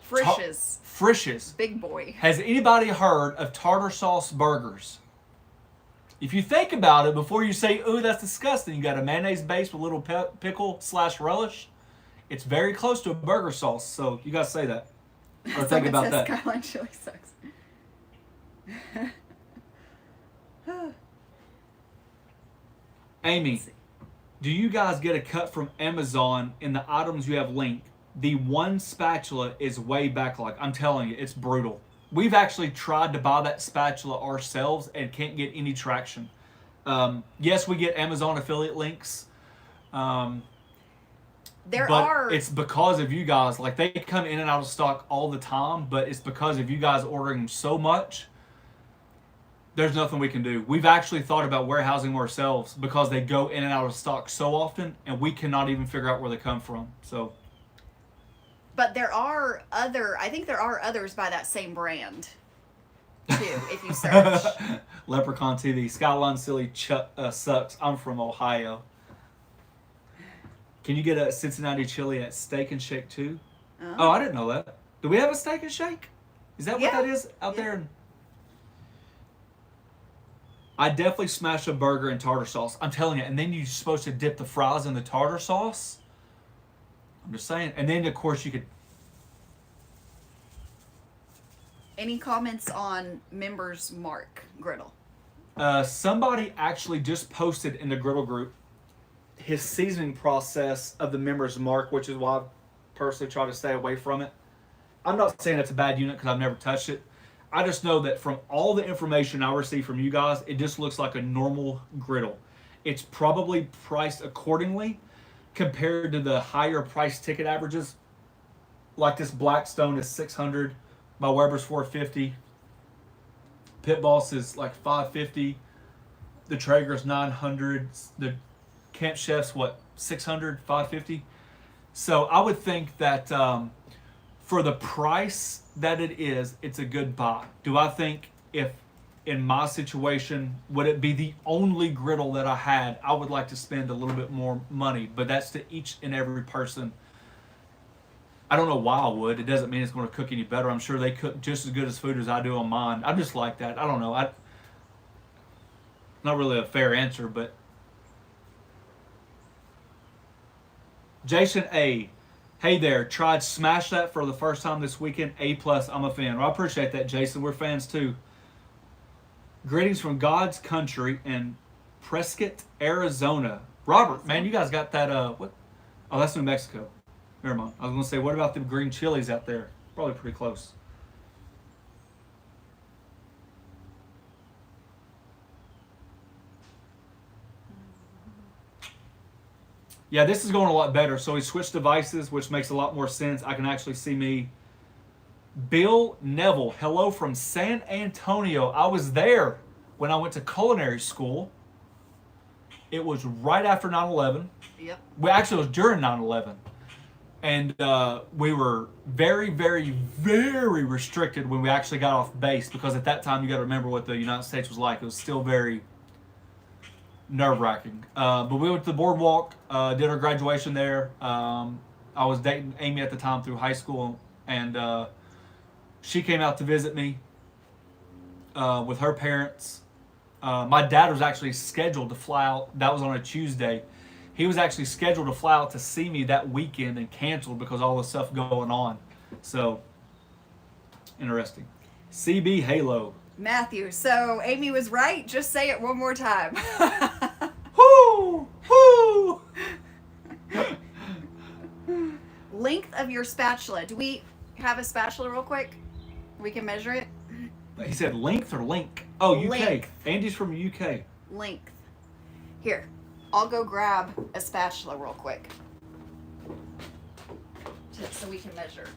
Frisch's. Big boy. Has anybody heard of tartar sauce burgers? If you think about it, before you say, ooh, that's disgusting, you got a mayonnaise base with a little pickle/relish. It's very close to a burger sauce, so you got to say that. Or think about that. Skyline chili sucks. Amy, do you guys get a cut from Amazon in the items you have linked? The one spatula is way backlog. I'm telling you, it's brutal. We've actually tried to buy that spatula ourselves and can't get any traction. Yes, we get Amazon affiliate links. It's because of you guys. Like, they come in and out of stock all the time, but it's because of you guys ordering them so much. There's nothing we can do. We've actually thought about warehousing them ourselves because they go in and out of stock so often, and we cannot even figure out where they come from. So... But I think there are others by that same brand, too, if you search. Leprechaun TV. Skyline Silly sucks. I'm from Ohio. Can you get a Cincinnati chili at Steak and Shake, too? Oh, I didn't know that. Do we have a Steak and Shake? Is that what that is out there? I definitely smash a burger in tartar sauce. I'm telling you. And then you're supposed to dip the fries in the tartar sauce. I'm just saying. And then, of course, you could... Any comments on Members Mark griddle? Somebody actually just posted in the griddle group his seasoning process of the Members Mark, which is why I personally try to stay away from it. I'm not saying it's a bad unit because I've never touched it. I just know that from all the information I receive from you guys, it just looks like a normal griddle. It's probably priced accordingly compared to the higher price ticket averages. Like this Blackstone is $600, my Weber's $450, Pit Boss is like $550, the Traeger's $900, the Camp Chef's what, $600, $550. So I would think that for the price that it is, it's a good buy. Do I think if in my situation, would it be the only griddle that I had, I would like to spend a little bit more money, but that's to each and every person. I don't know why I would. It doesn't mean it's going to cook any better. I'm sure they cook just as good as food as I do on mine. I'm just like that. I don't know. Not really a fair answer, but Jason A. Hey there. Tried Smash That for the first time this weekend. A+. I'm a fan. Well, I appreciate that, Jason. We're fans too. Greetings from God's country in Prescott, Arizona. Robert, man, you guys got that, what? Oh, that's New Mexico. Never mind. I was going to say, what about the green chilies out there? Probably pretty close. Yeah, this is going a lot better. So we switched devices, which makes a lot more sense. I can actually see me. Bill Neville, hello from San Antonio. I was there when I went to culinary school. It was right after 9/11. Yep. Well, actually, it was during 9/11. And we were very, very, very restricted when we actually got off base, because at that time, you got to remember what the United States was like. It was still very nerve-wracking. But we went to the boardwalk, did our graduation there. I was dating Amy at the time through high school, and she came out to visit me with her parents. My dad was actually scheduled to fly out. That was on a Tuesday. He was actually scheduled to fly out to see me that weekend and canceled because all the stuff going on. So, interesting. CB Halo. Matthew, so Amy was right. Just say it one more time. Whoo! Whoo! Length of your spatula. Do we have a spatula real quick? We can measure it. He said length or link? Oh, UK. Length. Andy's from UK. Length. Here, I'll go grab a spatula real quick, so we can measure.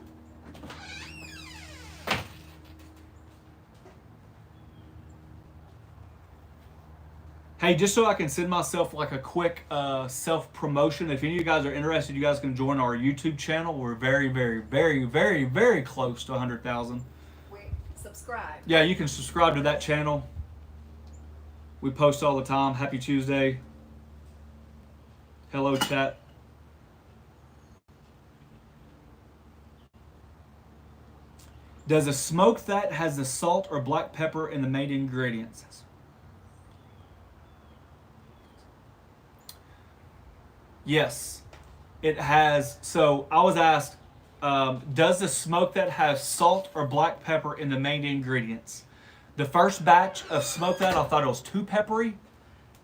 Hey, just so I can send myself like a quick self-promotion, if any of you guys are interested, you guys can join our YouTube channel. We're very, very, very, very, very close to 100,000. Wait, subscribe. Yeah, you can subscribe to that channel. We post all the time. Happy Tuesday. Hello, chat. Does a smoke that has the salt or black pepper in the main ingredients? Yes, it has. So I was asked, does the smoke that has salt or black pepper in the main ingredients? The first batch of smoke that I thought it was too peppery,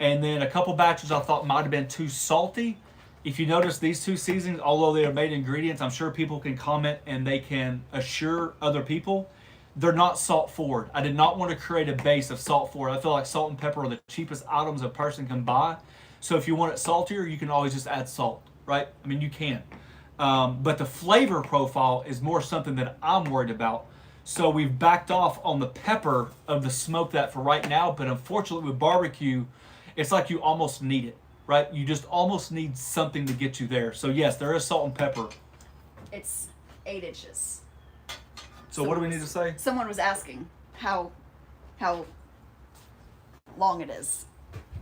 and then a couple batches I thought might have been too salty. If you notice these two seasonings, although they are made ingredients, I'm sure people can comment and they can assure other people they're not salt forward. I did not want to create a base of salt forward. I feel like salt and pepper are the cheapest items a person can buy. So if you want it saltier, you can always just add salt, right? I mean, you can. But the flavor profile is more something that I'm worried about. So we've backed off on the pepper of the smoke that for right now. But unfortunately with barbecue, it's like you almost need it, right? You just almost need something to get you there. So yes, there is salt and pepper. It's 8 inches. So what do we need to say? Someone was asking how long it is.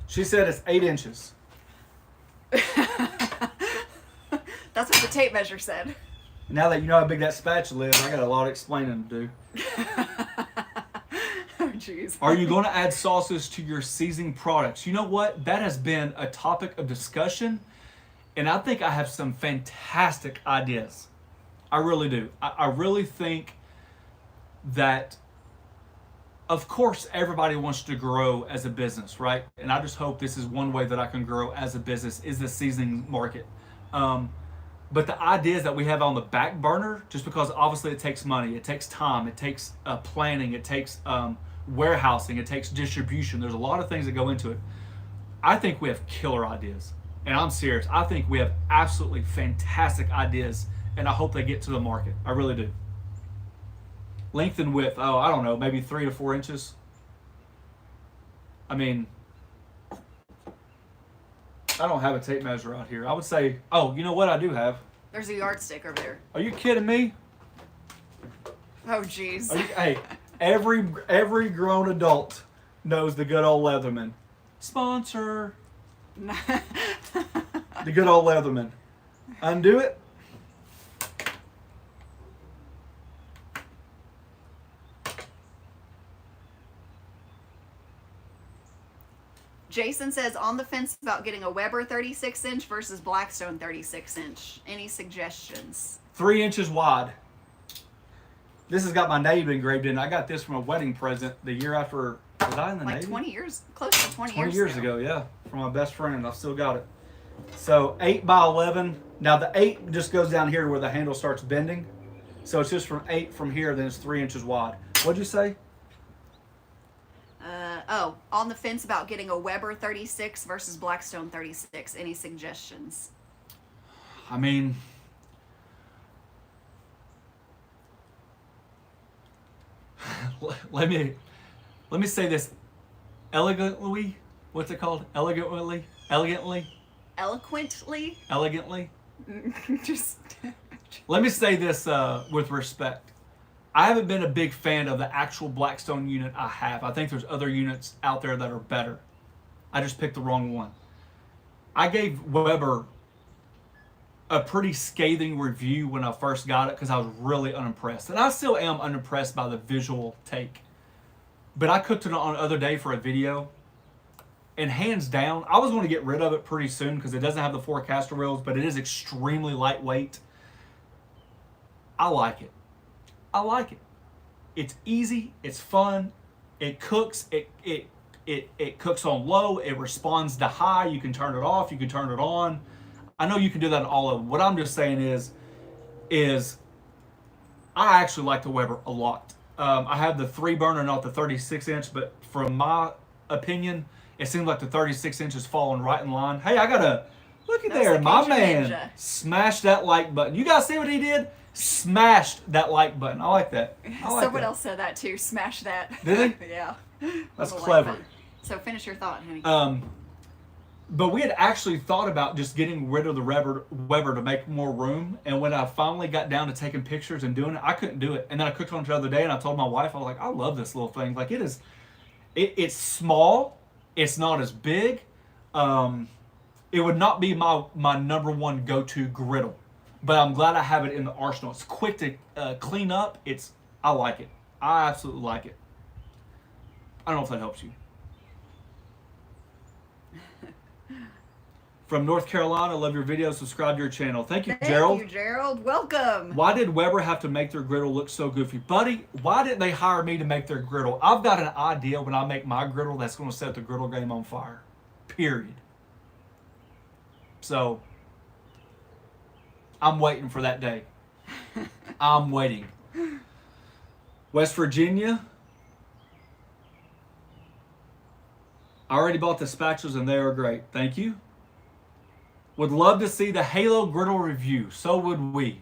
She said it's 8 inches. That's what the tape measure said. Now that you know how big that spatula is, I got a lot of explaining to do. Oh, jeez. Are you going to add sauces to your seasoning products? You know what? That has been a topic of discussion, and I think I have some fantastic ideas. I really do. I really think that of course, everybody wants to grow as a business, right? And I just hope this is one way that I can grow as a business is the seasoning market. But the ideas that we have on the back burner, just because obviously it takes money, it takes time, it takes planning, it takes warehousing, it takes distribution. There's a lot of things that go into it. I think we have killer ideas. And I'm serious. I think we have absolutely fantastic ideas, and I hope they get to the market. I really do. Length and width, oh, I don't know, maybe 3 to 4 inches. I mean, I don't have a tape measure out here. I would say, oh, you know what I do have? There's a yardstick over there. Are you kidding me? Oh, jeez. Hey, every grown adult knows the good old Leatherman. Sponsor. The good old Leatherman. Undo it. Jason says, on the fence about getting a Weber 36-inch versus Blackstone 36-inch. Any suggestions? 3 inches wide. This has got my name engraved in. I got this from a wedding present the year after. Was I in the Like Navy? 20 years, close to 20 years 20 years ago, yeah. From my best friend. I've still got it. So 8 by 11. Now the 8 just goes down here where the handle starts bending. So it's just from 8 from here, then it's 3 inches wide. What'd you say? On the fence about getting a Weber 36 versus Blackstone 36. Any suggestions? I mean, let me say this elegantly. What's it called? Elegantly. Just Let me say this with respect. I haven't been a big fan of the actual Blackstone unit I have. I think there's other units out there that are better. I just picked the wrong one. I gave Weber a pretty scathing review when I first got it because I was really unimpressed. And I still am unimpressed by the visual take. But I cooked it on the other day for a video. And hands down, I was going to get rid of it pretty soon because it doesn't have the 4 caster rails, but it is extremely lightweight. I like it. It's easy. It's fun. It cooks. It cooks on low. It responds to high. You can turn it off. You can turn it on. I know you can do that in all of them. What I'm just saying is I actually like the Weber a lot. I have the 3 burner, not the 36 inch, but from my opinion, it seems like the 36 inch is falling right in line. Hey, I gotta look at there, my man. Ninja. Smash that like button. You guys see what he did? Smashed that like button. I like that. Someone else said that too. Smash that. Did he? Yeah. That's I like clever. that. So finish your thought, honey. But we had actually thought about just getting rid of the Weber to make more room. And when I finally got down to taking pictures and doing it, I couldn't do it. And then I cooked on it the other day, and I told my wife, I was like, I love this little thing. Like it's small. It's not as big. It would not be my number one go-to griddle. But I'm glad I have it in the arsenal. It's quick to clean up. I like it. I absolutely like it. I don't know if that helps you. From North Carolina, love your videos. Subscribe to your channel. Thank you, Gerald. Thank you, Gerald. Welcome. Why did Weber have to make their griddle look so goofy? Buddy, why didn't they hire me to make their griddle? I've got an idea when I make my griddle that's going to set the griddle game on fire. Period. So, I'm waiting for that day. I'm waiting. West Virginia. I already bought the spatulas and they are great. Thank you. Would love to see the Halo griddle review. So would we.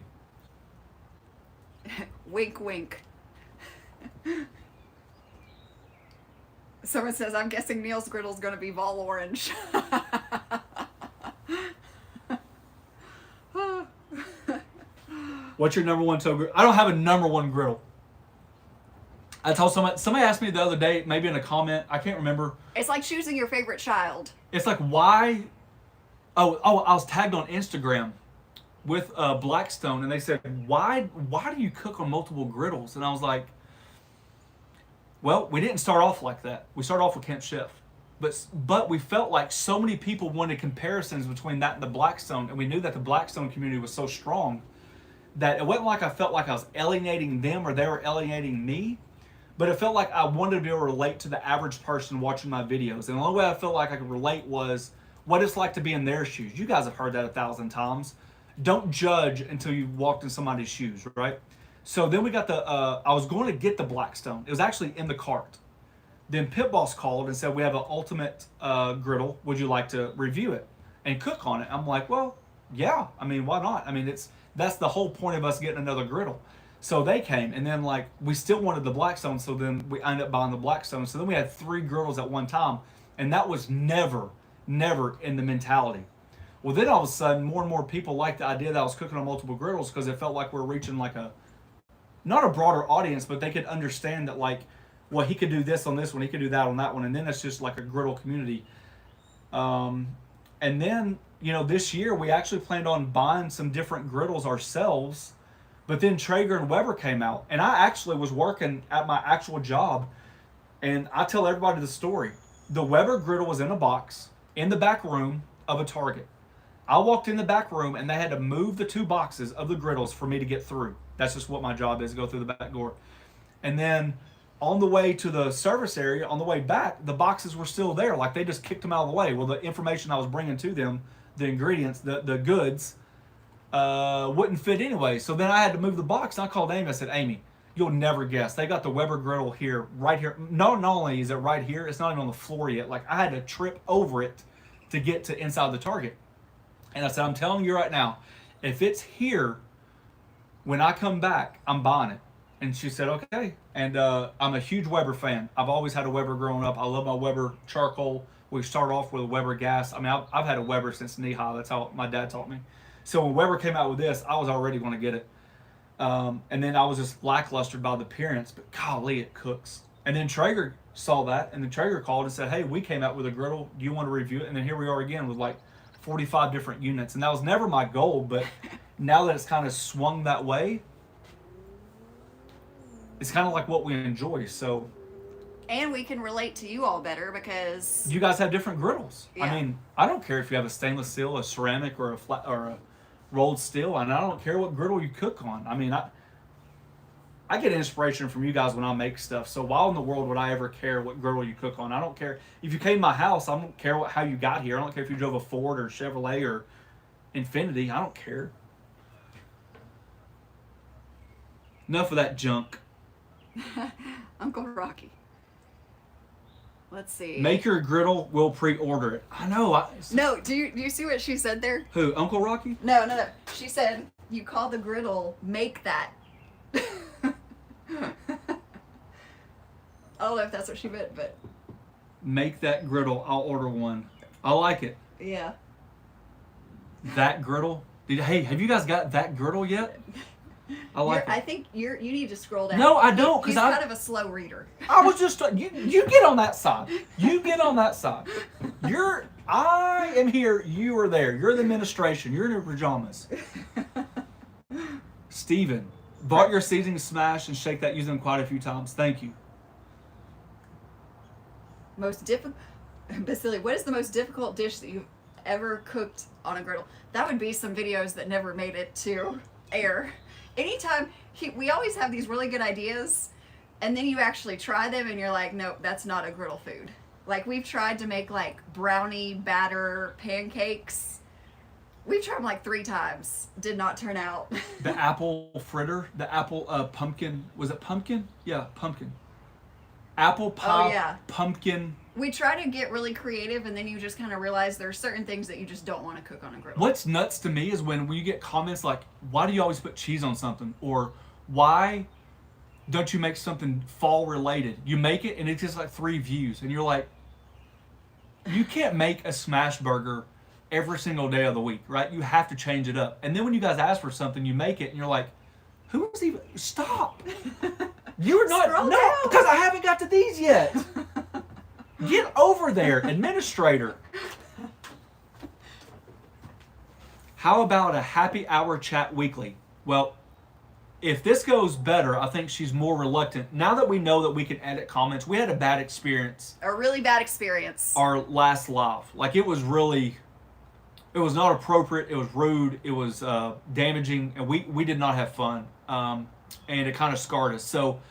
Wink, wink. Someone says, I'm guessing Neil's griddle's going to be vol orange. What's your number one toe griddle? I don't have a number one griddle. I told somebody asked me the other day, maybe in a comment, I can't remember. It's like choosing your favorite child. It's like, why? Oh, I was tagged on Instagram with Blackstone, and they said, why do you cook on multiple griddles? And I was like, well, we didn't start off like that. We started off with Camp Chef. But we felt like so many people wanted comparisons between that and the Blackstone, and we knew that the Blackstone community was so strong that it wasn't like I felt like I was alienating them or they were alienating me. but it felt like I wanted to be able to relate to the average person watching my videos. And the only way I felt like I could relate was what it's like to be in their shoes. You guys have heard that 1,000 times. Don't judge until you walked in somebody's shoes, right? So then we got I was going to get the Blackstone. It was actually in the cart. Then Pit Boss called and said, we have an ultimate griddle. Would you like to review it and cook on it? I'm like, well, yeah. I mean, why not? I mean, that's the whole point of us getting another griddle. So they came, and then like we still wanted the Blackstone, so then we ended up buying the Blackstone. So then we had 3 griddles at one time, and that was never in the mentality. Well, then all of a sudden, more and more people liked the idea that I was cooking on multiple griddles because it felt like we were reaching like not a broader audience, but they could understand that like, well, he could do this on this one, he could do that on that one, and then it's just like a griddle community. And then, this year we actually planned on buying some different griddles ourselves. But then Traeger and Weber came out, and I actually was working at my actual job, and I tell everybody the story. The Weber griddle was in a box in the back room of a Target. I walked in the back room, and they had to move the 2 boxes of the griddles for me to get through. That's just what my job is, go through the back door. And then on the way to the service area, on the way back, the boxes were still there. Like they just kicked them out of the way. Well, the information I was bringing to them, the ingredients, the goods, wouldn't fit anyway. So then I had to move the box, and I called Amy. I said, Amy, you'll never guess. They got the Weber griddle here, right here. Not only is it right here, it's not even on the floor yet. Like I had to trip over it to get to inside the Target. And I said, I'm telling you right now, if it's here, when I come back, I'm buying it. And she said, okay. And I'm a huge Weber fan. I've always had a Weber growing up. I love my Weber charcoal. We start off with a Weber gas. I mean, I've had a Weber since knee high. That's how my dad taught me. So when Weber came out with this, I was already going to get it. And then I was just lacklustered by the appearance, but golly, it cooks. And then Traeger saw that, and then Traeger called and said, hey, we came out with a griddle. Do you want to review it? And then here we are again with like 45 different units. And that was never my goal, but now that it's kind of swung that way, it's kind of like what we enjoy. So, And we can relate to you all better because you guys have different griddles. Yeah. I mean, I don't care if you have a stainless steel, a ceramic, or a flat or a rolled steel, and I don't care what griddle you cook on. I mean, I get inspiration from you guys when I make stuff. So why in the world would I ever care what griddle you cook on? I don't care if you came to my house. I don't care how you got here. I don't care if you drove a Ford or Chevrolet or Infiniti. I don't care. Enough of that junk. Uncle Rocky. Let's see. Make your griddle. We'll pre-order it. I know. No, do you see what she said there? Who? Uncle Rocky? No. She said you call the griddle make that. I don't know if that's what she meant, but Make that griddle. I'll order one. I like it. yeah. That griddle. Hey, have you guys got that griddle yet? I like I it. think you need to scroll down. No, I don't, 'cause He's I- kind of a slow reader. I was just you get on that side. You get on that side. I am here. You are there. You're the administration. You're in your pajamas. Steven, bought your seasoning smash and shake that using them quite a few times. Thank you. Most difficult. Basili, what is the most difficult dish that you've ever cooked on a griddle? That would be some videos that never made it to air. Anytime we always have these really good ideas, and then you actually try them, and you're like, nope, that's not a griddle food. Like we've tried to make like brownie batter pancakes. We've tried them like 3 times. Did not turn out. The apple fritter, the apple pumpkin. Was it pumpkin? Yeah, pumpkin. Apple pie, yeah. pumpkin. We try to get really creative, and then you just kind of realize there are certain things that you just don't want to cook on a griddle. What's nuts to me is when you get comments like, why do you always put cheese on something? Or why don't you make something fall related? You make it and it gets like 3 views. And you're like, you can't make a smash burger every single day of the week, right? You have to change it up. And then when you guys ask for something, you make it and you're like, who's even, stop. You're not, Scroll no, down. because I haven't got to these yet. Get over there, administrator. How about a happy hour chat weekly? Well, if this goes better, I think she's more reluctant. Now that we know that we can edit comments, we had a bad experience. A really bad experience. Our last live. Like it was not appropriate, it was rude, it was damaging, and we did not have fun. And it kind of scarred us. So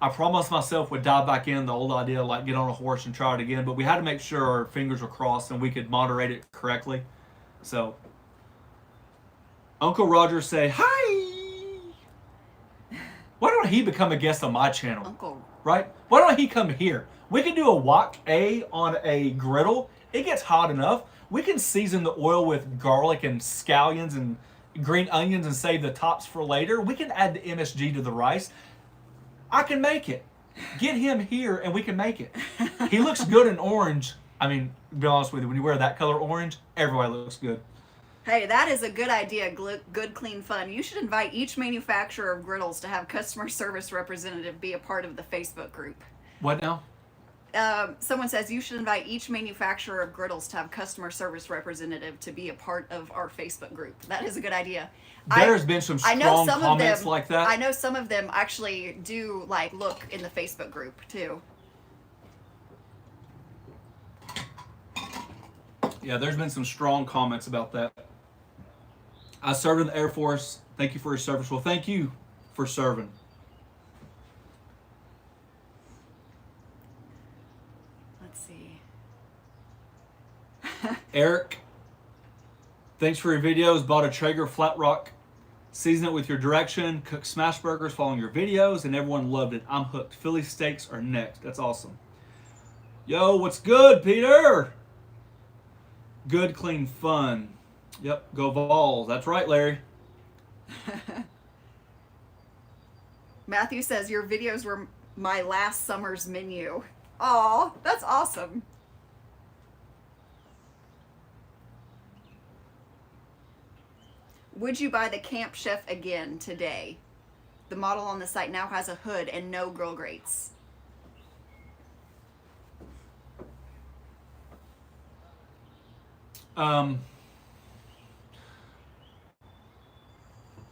I promised myself would dive back in the old idea, like get on a horse and try it again. But we had to make sure our fingers were crossed and we could moderate it correctly. So, Uncle Roger say, hi! Why don't he become a guest on my channel? Uncle. Right? Why don't he come here? We can do a wok A on a griddle. It gets hot enough. We can season the oil with garlic and scallions and green onions and save the tops for later. We can add the MSG to the rice. I can make it. Get him here and we can make it. He looks good in orange. I mean, to be honest with you, when you wear that color orange, everybody looks good. Hey, that is a good idea. Good, clean fun. You should invite each manufacturer of griddles to have customer service representative be a part of the Facebook group. What now? Someone says you should invite each manufacturer of griddles to have customer service representative to be a part of our Facebook group. That is a good idea. There's been some strong comments like that. I know some of them actually do like look in the Facebook group too. Yeah, there's been some strong comments about that. I served in the Air Force. Thank you for your service. Well, thank you for serving. Let's see. Eric, thanks for your videos. Bought a Traeger Flat Rock. Season it with your direction. Cook smash burgers following your videos, and everyone loved it. I'm hooked. Philly steaks are next. That's awesome. Yo, what's good, Peter? Good, clean, fun. Yep, go Vols. That's right, Larry. Matthew says your videos were my last summer's menu. Aw, that's awesome. Would you buy the Camp Chef again today? The model on the site now has a hood and no grill grates.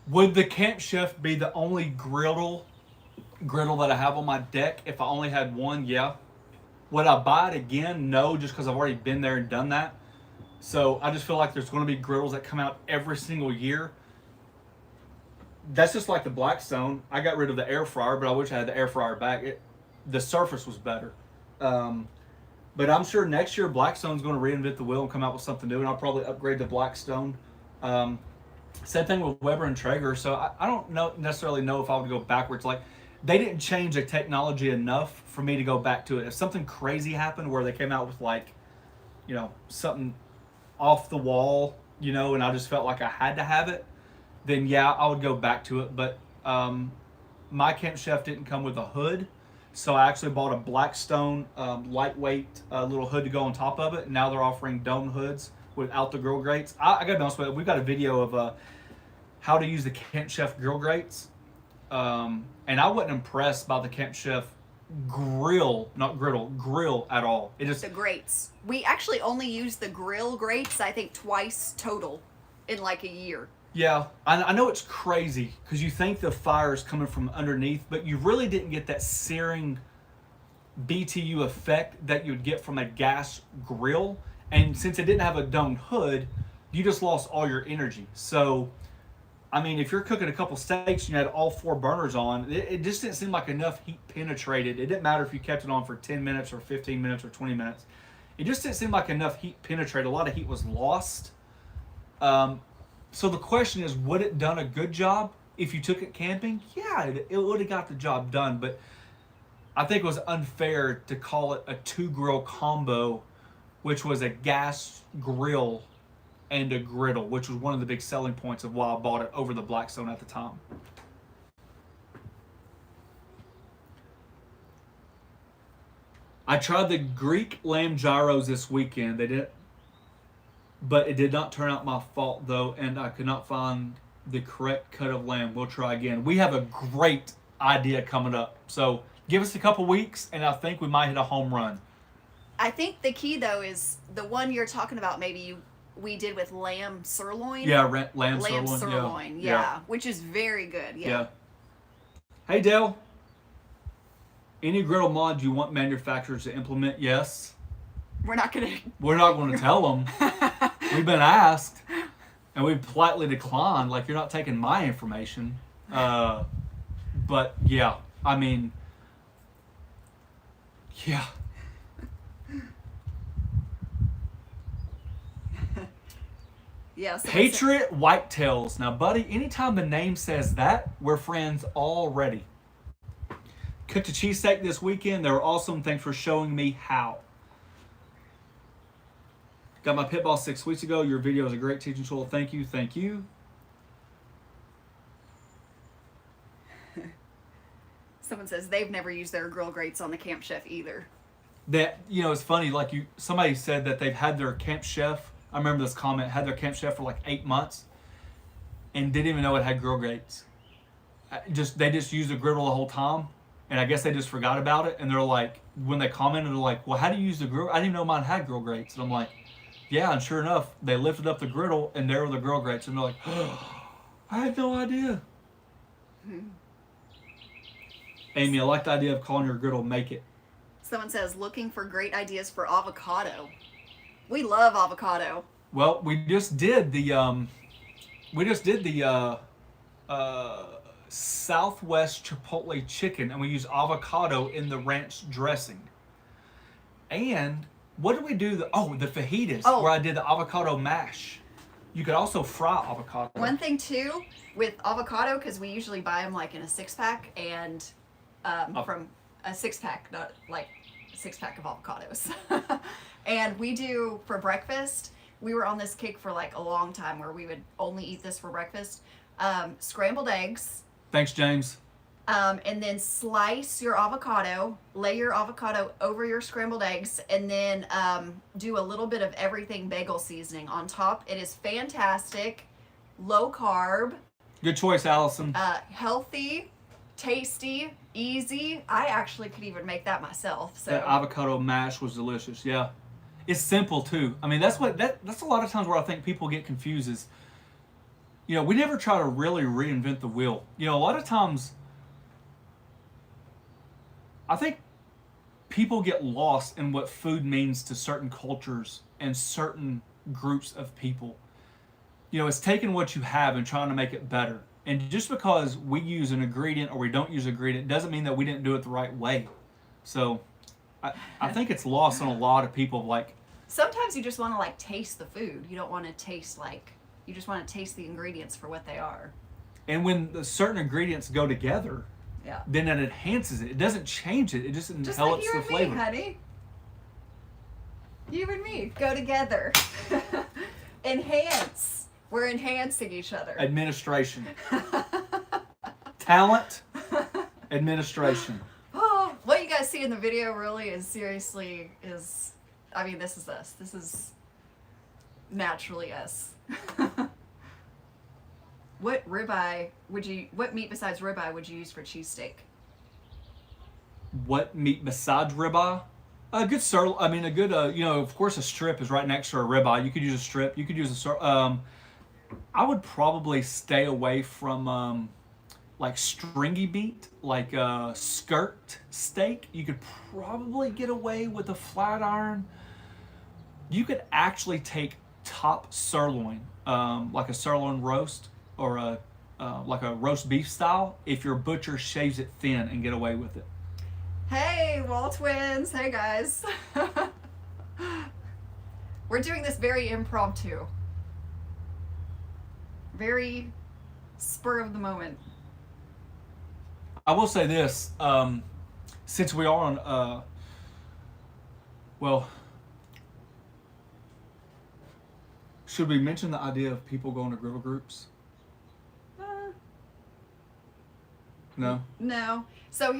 Would the Camp Chef be the only griddle that I have on my deck? If I only had one, yeah. Would I buy it again? No, just because I've already been there and done that. So I just feel like there's going to be griddles that come out every single year. That's just like the Blackstone. I got rid of the air fryer, but I wish I had the air fryer back. The surface was better. But I'm sure next year Blackstone's going to reinvent the wheel and come out with something new, and I'll probably upgrade to Blackstone. Same thing with Weber and Traeger. So I don't necessarily know if I would go backwards. Like, they didn't change the technology enough for me to go back to it. If something crazy happened where they came out with, like, you know, something off the wall, you know, and I just felt like I had to have it, then yeah, I would go back to it. But my Camp Chef didn't come with a hood. So I actually bought a Blackstone lightweight little hood to go on top of it. And now they're offering dome hoods without the grill grates. I gotta be honest with you, we've got a video of how to use the Camp Chef grill grates. And I wasn't impressed by the Camp Chef grill at all. It just... The grates. We actually only used the grill grates, I think, twice total in like a year. Yeah, I know it's crazy because you think the fire is coming from underneath, but you really didn't get that searing BTU effect that you'd get from a gas grill. And since it didn't have a domed hood, you just lost all your energy. So, I mean, if you're cooking a couple steaks and you had all 4 burners on, it just didn't seem like enough heat penetrated. It didn't matter if you kept it on for 10 minutes or 15 minutes or 20 minutes. It just didn't seem like enough heat penetrated. A lot of heat was lost. So the question is, would it done a good job if you took it camping? Yeah, it would have got the job done, but I think it was unfair to call it a 2-grill combo, which was a gas grill and a griddle, which was one of the big selling points of why I bought it over the Blackstone at the time. I tried the Greek lamb gyros this weekend. But it did not turn out my fault, though, and I could not find the correct cut of lamb. We'll try again. We have a great idea coming up. So give us a couple weeks, and I think we might hit a home run. I think the key, though, is the one you're talking about maybe we did with lamb sirloin. Yeah, lamb sirloin. Yeah, which is very good. Yeah. Hey, Dale. Any griddle mods you want manufacturers to implement? Yes. We're not going to tell them. We've been asked, and we've politely declined. Like, you're not taking my information. But yeah, I mean, Yeah. Yeah. So Patriot Whitetails. Now, buddy, anytime the name says that, we're friends already. Cooked a cheesesteak this weekend. They were awesome. Thanks for showing me how. Got my pit boss 6 weeks ago. Your video is a great teaching tool. Thank you. Thank you. Someone says they've never used their grill grates on the Camp Chef either. That, you know, it's funny. Like somebody said that they've had their Camp Chef. I remember this comment. Had their Camp Chef for like 8 months, and didn't even know it had grill grates. They just used a griddle the whole time, and I guess they just forgot about it. And they're like, when they commented, they're like, "Well, how do you use the grill? I didn't even know mine had grill grates." And I'm like, "Yeah." And sure enough, they lifted up the griddle, and there were the grill grates. And they're like, "Oh, I had no idea." Amy, I like the idea of calling your griddle "Make It." Someone says looking for great ideas for avocado. We love avocado. Well, we just did the Southwest Chipotle chicken, and we used avocado in the ranch dressing. And what did we do? The fajitas, where I did the avocado mash. You could also fry avocado. One thing too with avocado, because we usually buy them like in a 6-pack, and from a 6-pack, not like a 6-pack of avocados. And we do for breakfast. We were on this kick for like a long time where we would only eat this for breakfast. Scrambled eggs. Thanks, James. And then slice your avocado, lay your avocado over your scrambled eggs, and then do a little bit of everything bagel seasoning on top. It is fantastic, low carb. Good choice, Allison. Healthy, tasty, easy. I actually could even make that myself. So That avocado mash was delicious. Yeah, it's simple too. I mean, that's a lot of times where I think people get confused is, you know, we never try to really reinvent the wheel. You know, a lot of times I think people get lost in what food means to certain cultures and certain groups of people. You know, it's taking what you have and trying to make it better. And just because we use an ingredient or we don't use an ingredient doesn't mean that we didn't do it the right way. So I think it's lost on a lot of people. Like, sometimes you just want to like taste the food. You don't want to taste like, you just want to taste the ingredients for what they are. and when the certain ingredients go together, Yeah. then it enhances it. It doesn't change it. It just Just envelops like you the and flavor. me, honey. You and me go together. Enhance. We're enhancing each other. Administration. Talent. Administration. Oh, what you guys see in the video really is seriously is, I mean, this is us. This is naturally us. What meat besides ribeye would you use for cheesesteak? What meat besides ribeye? A good sirloin. I mean, a good. Of course, a strip is right next to a ribeye. You could use a strip. You could use a. I would probably stay away from like stringy meat, like skirt steak. You could probably get away with a flat iron. You could actually take top sirloin, like a sirloin roast or like a roast beef style, if your butcher shaves it thin, and get away with it. Hey, Wall Twins. Hey, guys. We're doing this very impromptu. Very spur of the moment. I will say this, since we are on, should we mention the idea of people going to griddle groups? No? No. So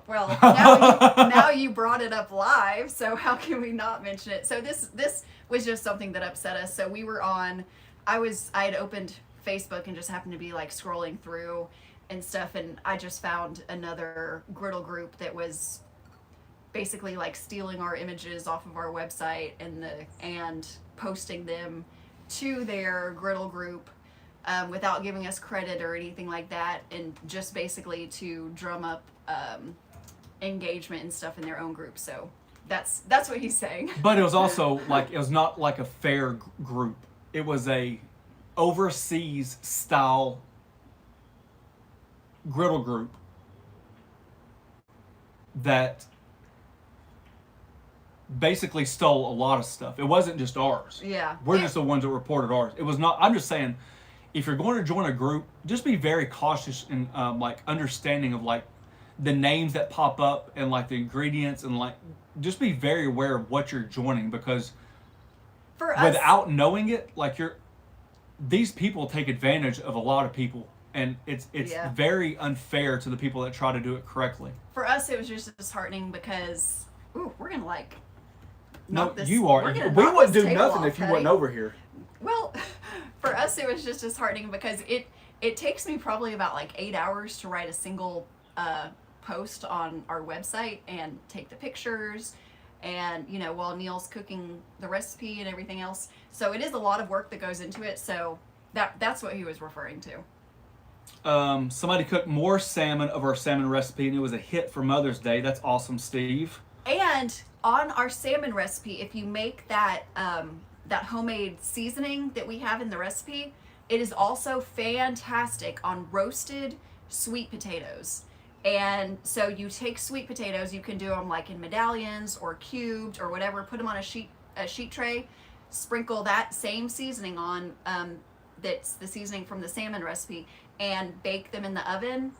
well, now you brought it up live, so how can we not mention it? So this was just something that upset us. So we were on, I had opened Facebook and just happened to be like scrolling through and stuff, and I just found another griddle group that was basically like stealing our images off of our website and posting them to their griddle group without giving us credit or anything like that, and just basically to drum up engagement and stuff in their own group. So that's what he's saying. But it was also like, it was not like a fair group. It was a overseas style griddle group that basically stole a lot of stuff. It wasn't just ours. Yeah. We're just the ones that reported ours. It was not. I'm just saying, if you're going to join a group, just be very cautious and like understanding of like the names that pop up and like the ingredients and like just be very aware of what you're joining, because For us, without knowing it, like these people take advantage of a lot of people, and it's Yeah. very unfair to the people that try to do it correctly. for us, it was just disheartening because, ooh, we're gonna like. No, knock this- you are. we're We gonna knock wouldn't this do table nothing off, if you Patty. wasn't over here. Well, for us, it was just disheartening because it takes me probably about like 8 hours to write a single post on our website and take the pictures, and while Neil's cooking the recipe and everything else. So it is a lot of work that goes into it. So that's what he was referring to. Somebody cooked more salmon of our salmon recipe, and it was a hit for Mother's Day. That's awesome, Steve. And on our salmon recipe, if you make that that homemade seasoning that we have in the recipe, it is also fantastic on roasted sweet potatoes. And so you take sweet potatoes, you can do them like in medallions or cubed or whatever, put them on a sheet tray, sprinkle that same seasoning on, that's the seasoning from the salmon recipe, and bake them in the oven.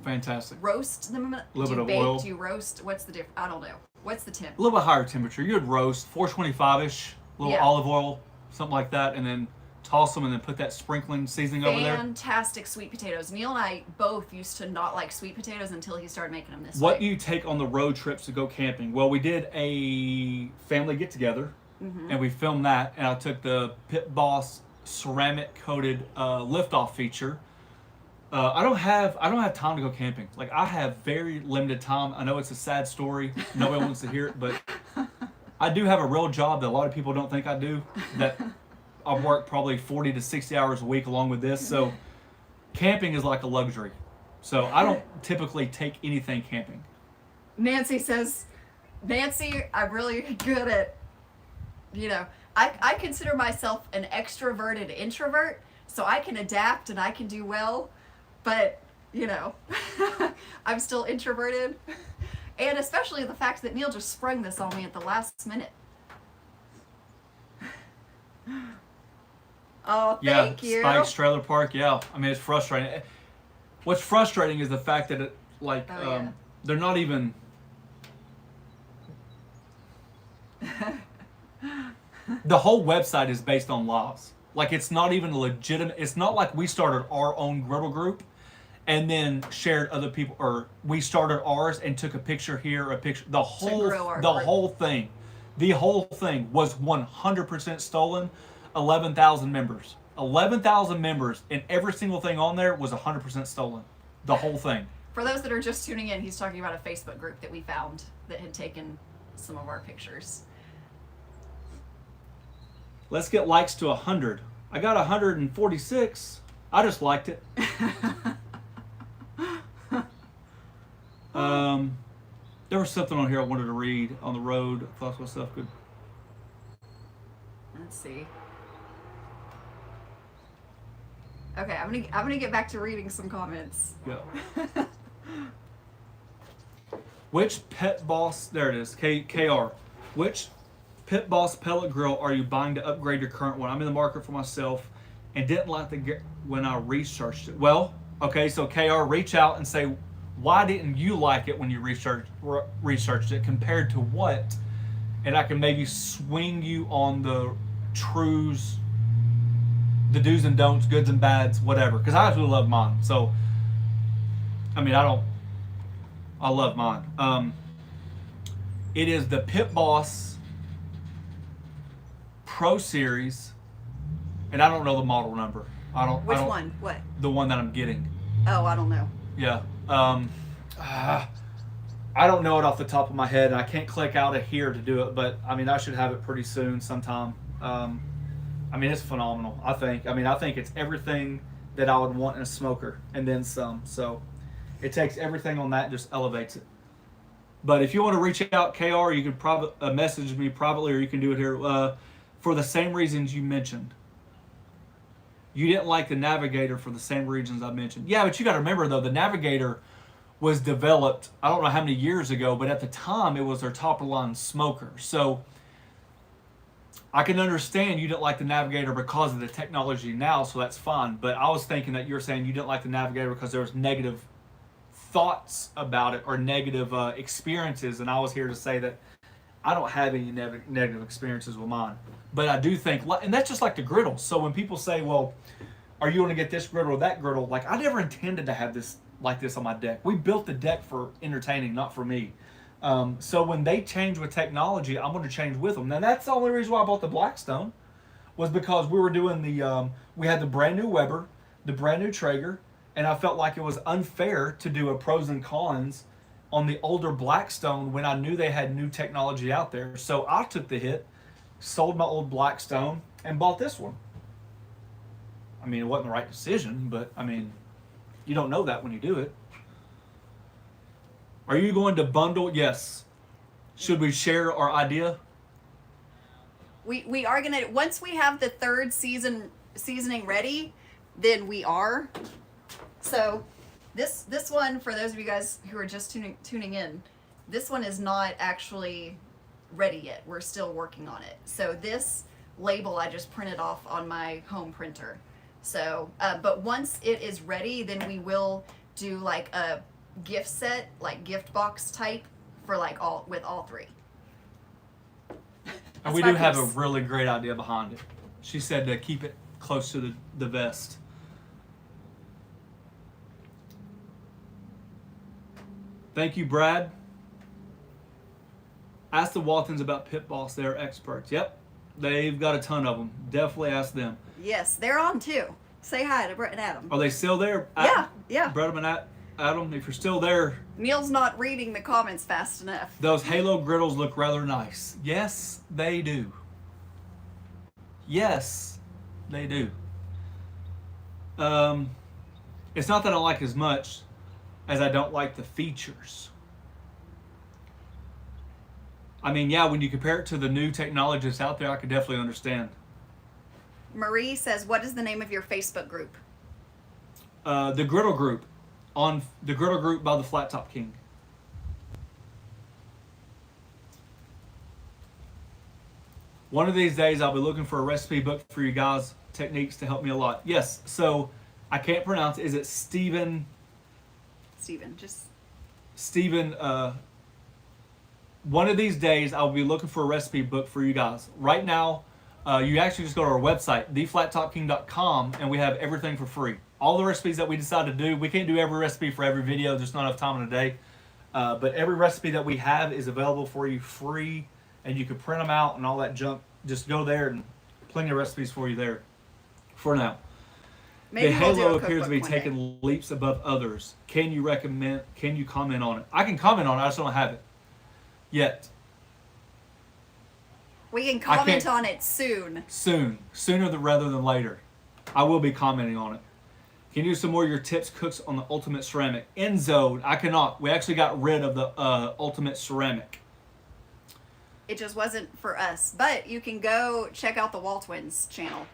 Fantastic. Roast them. A little bit of bake? oil. Do you roast? What's the difference? I don't know. What's the temp? A little bit higher temperature. You would roast 425-ish, a little Yeah. olive oil, something like that, and then toss them and then put that sprinkling seasoning over there. Fantastic sweet potatoes. Neil and I both used to not like sweet potatoes until he started making them this What way. do you take on the road trips to go camping? Well, we did a family get together, and we filmed that, and I took the Pit Boss ceramic coated liftoff feature. I don't have time to go camping. Like, I have very limited time. I know it's a sad story. Nobody wants to hear it, but I do have a real job that a lot of people don't think I do. That I work probably 40 to 60 hours a week along with this. So camping is like a luxury. So I don't typically take anything camping. Nancy says, I'm really good at, I consider myself an extroverted introvert, so I can adapt and I can do well, but, I'm still introverted. And especially the fact that Neil just sprung this on me at the last minute. Oh, thank you. Spike's Trailer Park. Yeah, I mean, it's frustrating. What's frustrating is the fact that they're not even. The whole website is based on laws. Like, it's not even legitimate. It's not like we started our own griddle group and then shared other people, or we started ours and took a picture here, a picture. The whole thing was 100% stolen. 11,000 members. 11,000 members, and every single thing on there was 100% stolen. The whole thing. For those that are just tuning in, he's talking about a Facebook group that we found that had taken some of our pictures. Let's get likes to 100. I got 146. I just liked it. There was something on here I wanted to read on the road. I thought myself could. Let's see. Okay, I'm gonna get back to reading some comments. Yeah. Which Pit Boss? There it is. KR. Which Pit Boss pellet grill are you buying to upgrade your current one? I'm in the market for myself, and didn't like when I researched it. Well, okay, so KR, reach out and say, why didn't you like it when you researched it compared to what? And I can maybe swing you on the trues, the do's and don'ts, goods and bads, whatever. Because I absolutely love mine. So, I mean, I love mine. It is the Pit Boss Pro Series, and I don't know the model number. Which one? What? The one that I'm getting. Oh, I don't know. Yeah. I don't know it off the top of my head. I can't click out of here to do it, but I mean, I should have it pretty soon sometime. I mean, it's phenomenal. I think it's everything that I would want in a smoker and then some. So it takes everything on that and just elevates it. But if you want to reach out, KR, you can message me privately, or you can do it here for the same reasons you mentioned. You didn't like the Navigator for the same reasons I mentioned. Yeah, but you got to remember, though, the Navigator was developed, I don't know how many years ago, but at the time it was their top of the line smoker. So I can understand you didn't like the Navigator because of the technology now, so that's fine. But I was thinking that you're saying you didn't like the Navigator because there was negative thoughts about it or negative experiences, and I was here to say that I don't have any negative experiences with mine. But I do think, and that's just like the griddles. So when people say, well, are you going to get this griddle or that griddle? Like, I never intended to have this like this on my deck. We built the deck for entertaining, not for me. So when they change with technology, I'm going to change with them. Now, that's the only reason why I bought the Blackstone, was because we were doing we had the brand new Weber, the brand new Traeger, and I felt like it was unfair to do a pros and cons on the older Blackstone when I knew they had new technology out there. So I took the hit, sold my old Blackstone, and bought this one. I mean, it wasn't the right decision, but I mean, you don't know that when you do it. Are you going to bundle? Yes. Should we share our idea? We are gonna, once we have the third seasoning ready, then we are. So this one, for those of you guys who are just tuning in, this one is not actually ready yet. We're still working on it. So this label I just printed off on my home printer. So, but once it is ready, then we will do like a gift set, like gift box type for like with all three. And we do have a really great idea behind it. She said to keep it close to the vest. Thank you, Brad. Ask the Waltons about Pit Boss. They're experts. Yep. They've got a ton of them. Definitely ask them. Yes, they're on too. Say hi to Brett and Adam. Are they still there? Yeah. Brett and Adam, if you're still there. Neil's not reading the comments fast enough. Those Halo griddles look rather nice. Yes, they do. Yes, they do. It's not that I don't like as much as I don't like the features. I mean, yeah, when you compare it to the new technology that's out there, I could definitely understand. Marie says, what is the name of your Facebook group? The Griddle Group. On the Griddle Group by the Flat Top King. One of these days, I'll be looking for a recipe book for you guys, techniques to help me a lot. Yes, so I can't pronounce it. Is it Steven? Steven, one of these days, I'll be looking for a recipe book for you guys. Right now, you actually just go to our website, theflattopking.com, and we have everything for free. All the recipes that we decide to do, we can't do every recipe for every video. There's not enough time in a day. But every recipe that we have is available for you free, and you can print them out and all that junk. Just go there and plenty of recipes for you there for now. Maybe the we'll Halo do a appears to be cookbook one taking leaps above others. Can you comment on it? I can comment on it, I just don't have it yet. We can comment on it soon. Sooner rather than later. I will be commenting on it. Can you do some more of your tips cooks on the Ultimate Ceramic? Enzo, I cannot. We actually got rid of the Ultimate Ceramic. It just wasn't for us. But you can go check out the Wall Twins channel.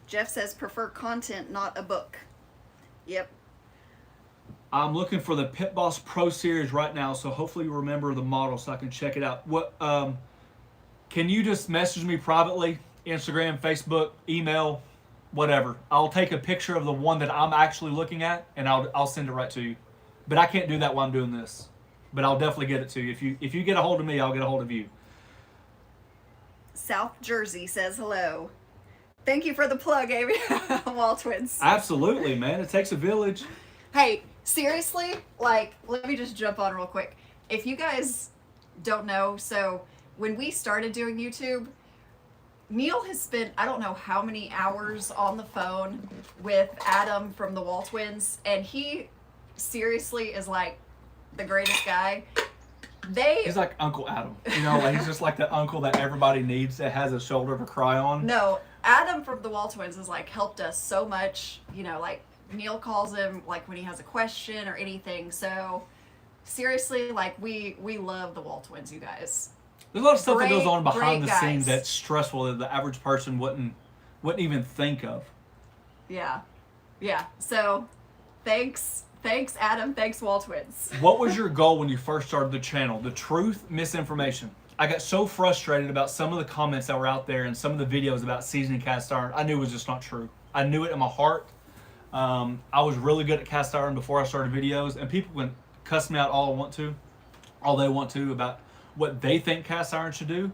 Jeff says prefer content, not a book. Yep. I'm looking for the Pit Boss Pro Series right now, so hopefully you remember the model so I can check it out. What? Can you just message me privately? Instagram, Facebook, email, whatever. I'll take a picture of the one that I'm actually looking at, and I'll send it right to you. But I can't do that while I'm doing this. But I'll definitely get it to you. If you get a hold of me, I'll get a hold of you. South Jersey says hello. Thank you for the plug, Amy. Wall Twins. Absolutely, man. It takes a village. Hey, seriously, like, let me just jump on real quick. If you guys don't know, so when we started doing YouTube, Neil has spent, I don't know how many hours on the phone with Adam from the Wall Twins, and he seriously is like the greatest guy. He's like Uncle Adam. You know, like he's just like the uncle that everybody needs that has a shoulder to cry on. No, Adam from the Wall Twins has like helped us so much, you know, like Neil calls him like when he has a question or anything. So seriously, like we love the Wall Twins, you guys. There's a lot of stuff that goes on behind the guys. scenes that's stressful that the average person wouldn't even think of. Yeah. So, thanks, Adam. Thanks, Wall Twins. What was your goal when you first started the channel? The truth, misinformation? I got so frustrated about some of the comments that were out there and some of the videos about seasoning cast iron. I knew it was just not true. I knew it in my heart. I was really good at cast iron before I started videos, and people can cuss me out all they want to about what they think cast iron should do.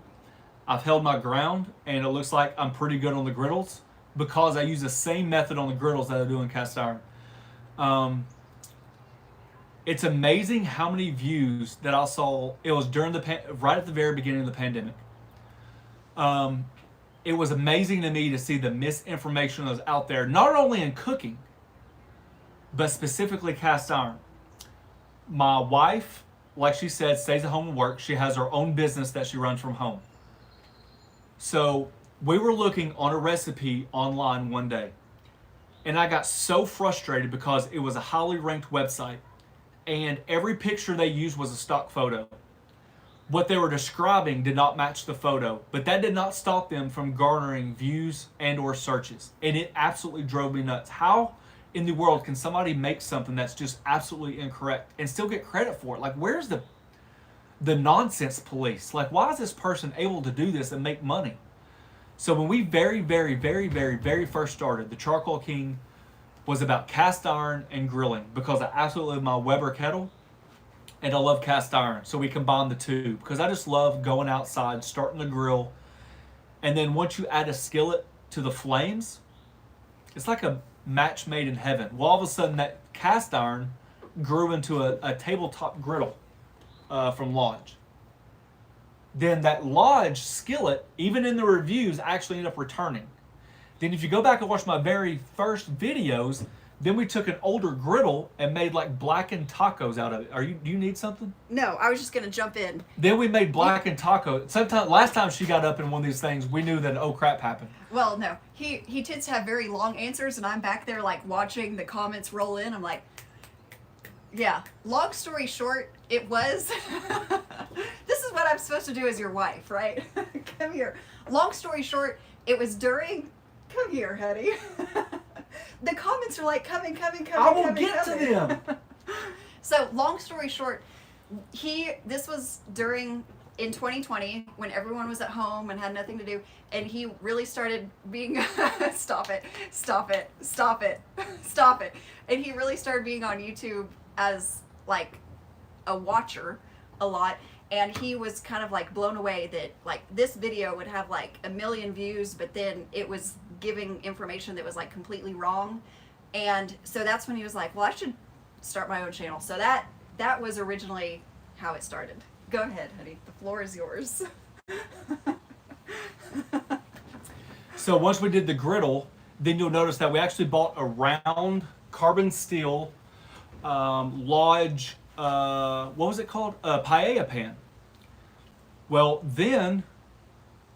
I've held my ground, and it looks like I'm pretty good on the griddles because I use the same method on the griddles that I do in cast iron. It's amazing how many views that I saw. It was during right at the very beginning of the pandemic. It was amazing to me to see the misinformation that was out there, not only in cooking, but specifically cast iron. My wife, like she said, stays at home and works. She has her own business that she runs from home. So we were looking on a recipe online one day, and I got so frustrated because it was a highly ranked website, and every picture they used was a stock photo. What they were describing did not match the photo, but that did not stop them from garnering views and or searches. And it absolutely drove me nuts. How in the world can somebody make something that's just absolutely incorrect and still get credit for it? Like, where's the nonsense police? Like, why is this person able to do this and make money? So when we very first started, the Charcoal King was about cast iron and grilling because I absolutely love my Weber kettle and I love cast iron. So we combined the two because I just love going outside, starting the grill. And then once you add a skillet to the flames, it's like a match made in heaven. Well, all of a sudden that cast iron grew into a tabletop griddle from Lodge. Then that Lodge skillet, even in the reviews, actually ended up returning. Then if you go back and watch my very first videos, then we took an older griddle and made like blackened tacos out of it. Do you need something? No, I was just gonna jump in. Then we made blackened tacos. Last time she got up in one of these things, we knew that oh crap happened. Well, no, he tends to have very long answers, and I'm back there like watching the comments roll in. I'm like, yeah. Long story short, it was. This is what I'm supposed to do as your wife, right? Come here. Long story short, it was during. Come here, honey. The comments are like coming. I will get to them. So, long story short, this was in 2020 when everyone was at home and had nothing to do, and he really started being stop it. And he really started being on YouTube as like a watcher a lot, and he was kind of like blown away that like this video would have like 1 million views, but then it was giving information that was like completely wrong. And so that's when he was like, well, I should start my own channel. So that was originally how it started. Go ahead, honey. The floor is yours. So once we did the griddle, then you'll notice that we actually bought a round carbon steel Lodge, what was it called? A paella pan. Well, then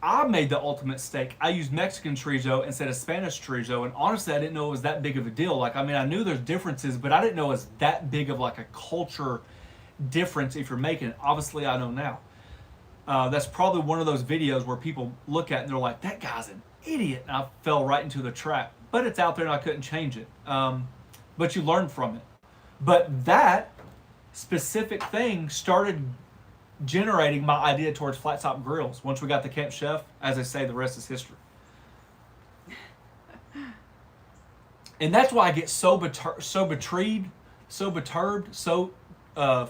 I made the ultimate steak. I used Mexican chorizo instead of Spanish chorizo, and honestly, I didn't know it was that big of a deal. Like, I mean, I knew there's differences, but I didn't know it was that big of like a culture difference if you're making it. Obviously, I know now. That's probably one of those videos where people look at it and they're like, that guy's an idiot. And I fell right into the trap. But it's out there and I couldn't change it. But you learn from it. But that specific thing started generating my idea towards flat top grills. Once we got the Camp Chef, as I say, the rest is history. And that's why I get so betrayed, so perturbed, so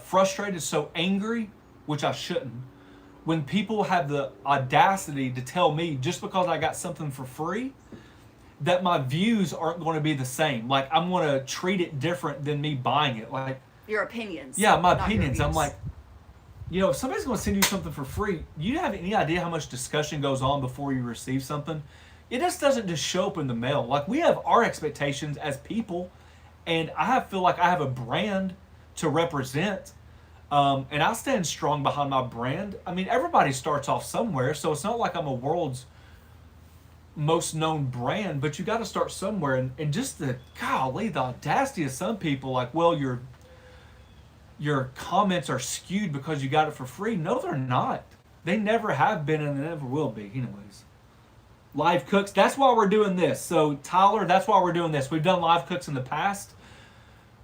frustrated, so angry, which I shouldn't, when people have the audacity to tell me just because I got something for free that my views aren't going to be the same. Like, I'm going to treat it different than me buying it. Like, your opinions. Yeah, my opinions. I'm like, you know, if somebody's going to send you something for free, you have any idea how much discussion goes on before you receive something? It just doesn't just show up in the mail. Like, we have our expectations as people, and I feel like I have a brand to represent, and I stand strong behind my brand. I mean, everybody starts off somewhere, so it's not like I'm a world's most known brand, but you got to start somewhere. And just the audacity of some people, like, well, your comments are skewed because you got it for free. No, they're not. They never have been, and they never will be. Anyways. Live cooks. That's why we're doing this. So Tyler, that's why we're doing this. We've done live cooks in the past,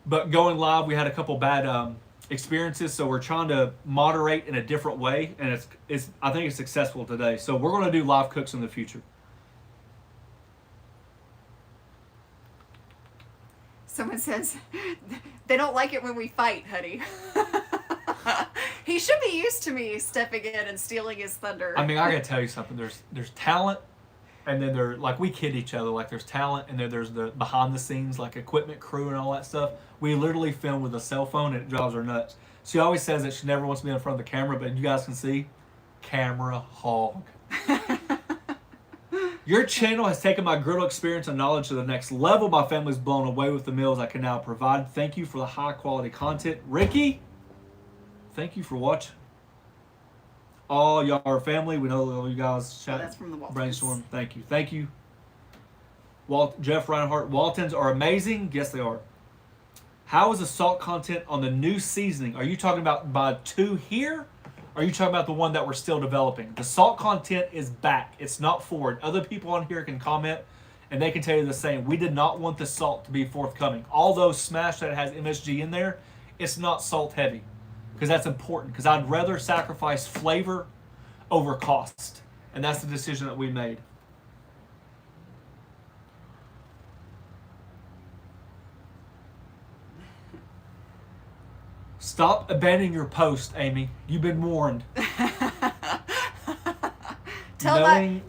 but going live, we had a couple bad experiences. So we're trying to moderate in a different way, and it's I think it's successful today. So we're going to do live cooks in the future. Someone says they don't like it when we fight, honey. He should be used to me stepping in and stealing his thunder. I mean, I gotta tell you something. There's talent, and then like we kid each other. Like there's talent, and then there's the behind the scenes, like equipment crew and all that stuff. We literally film with a cell phone, and it drives her nuts. She always says that she never wants to be in front of the camera, but you guys can see, camera hog. Your channel has taken my griddle experience and knowledge to the next level. My family's blown away with the meals I can now provide. Thank you for the high quality content. Ricky, thank you for watching. All y'all are family. We know you guys chat. That's from the Waltons. Brainstorm. Thank you. Thank you. Jeff Reinhardt. Waltons are amazing. Yes, they are. How is the salt content on the new seasoning? Are you talking about by 2 here? Or are you talking about the one that we're still developing? The salt content is back. It's not forward. Other people on here can comment and they can tell you the same. We did not want the salt to be forthcoming. Although Smash that has MSG in there, it's not salt heavy. Because that's important. Because I'd rather sacrifice flavor over cost. And that's the decision that we made. Stop abandoning your post, Amy. You've been warned. Tell my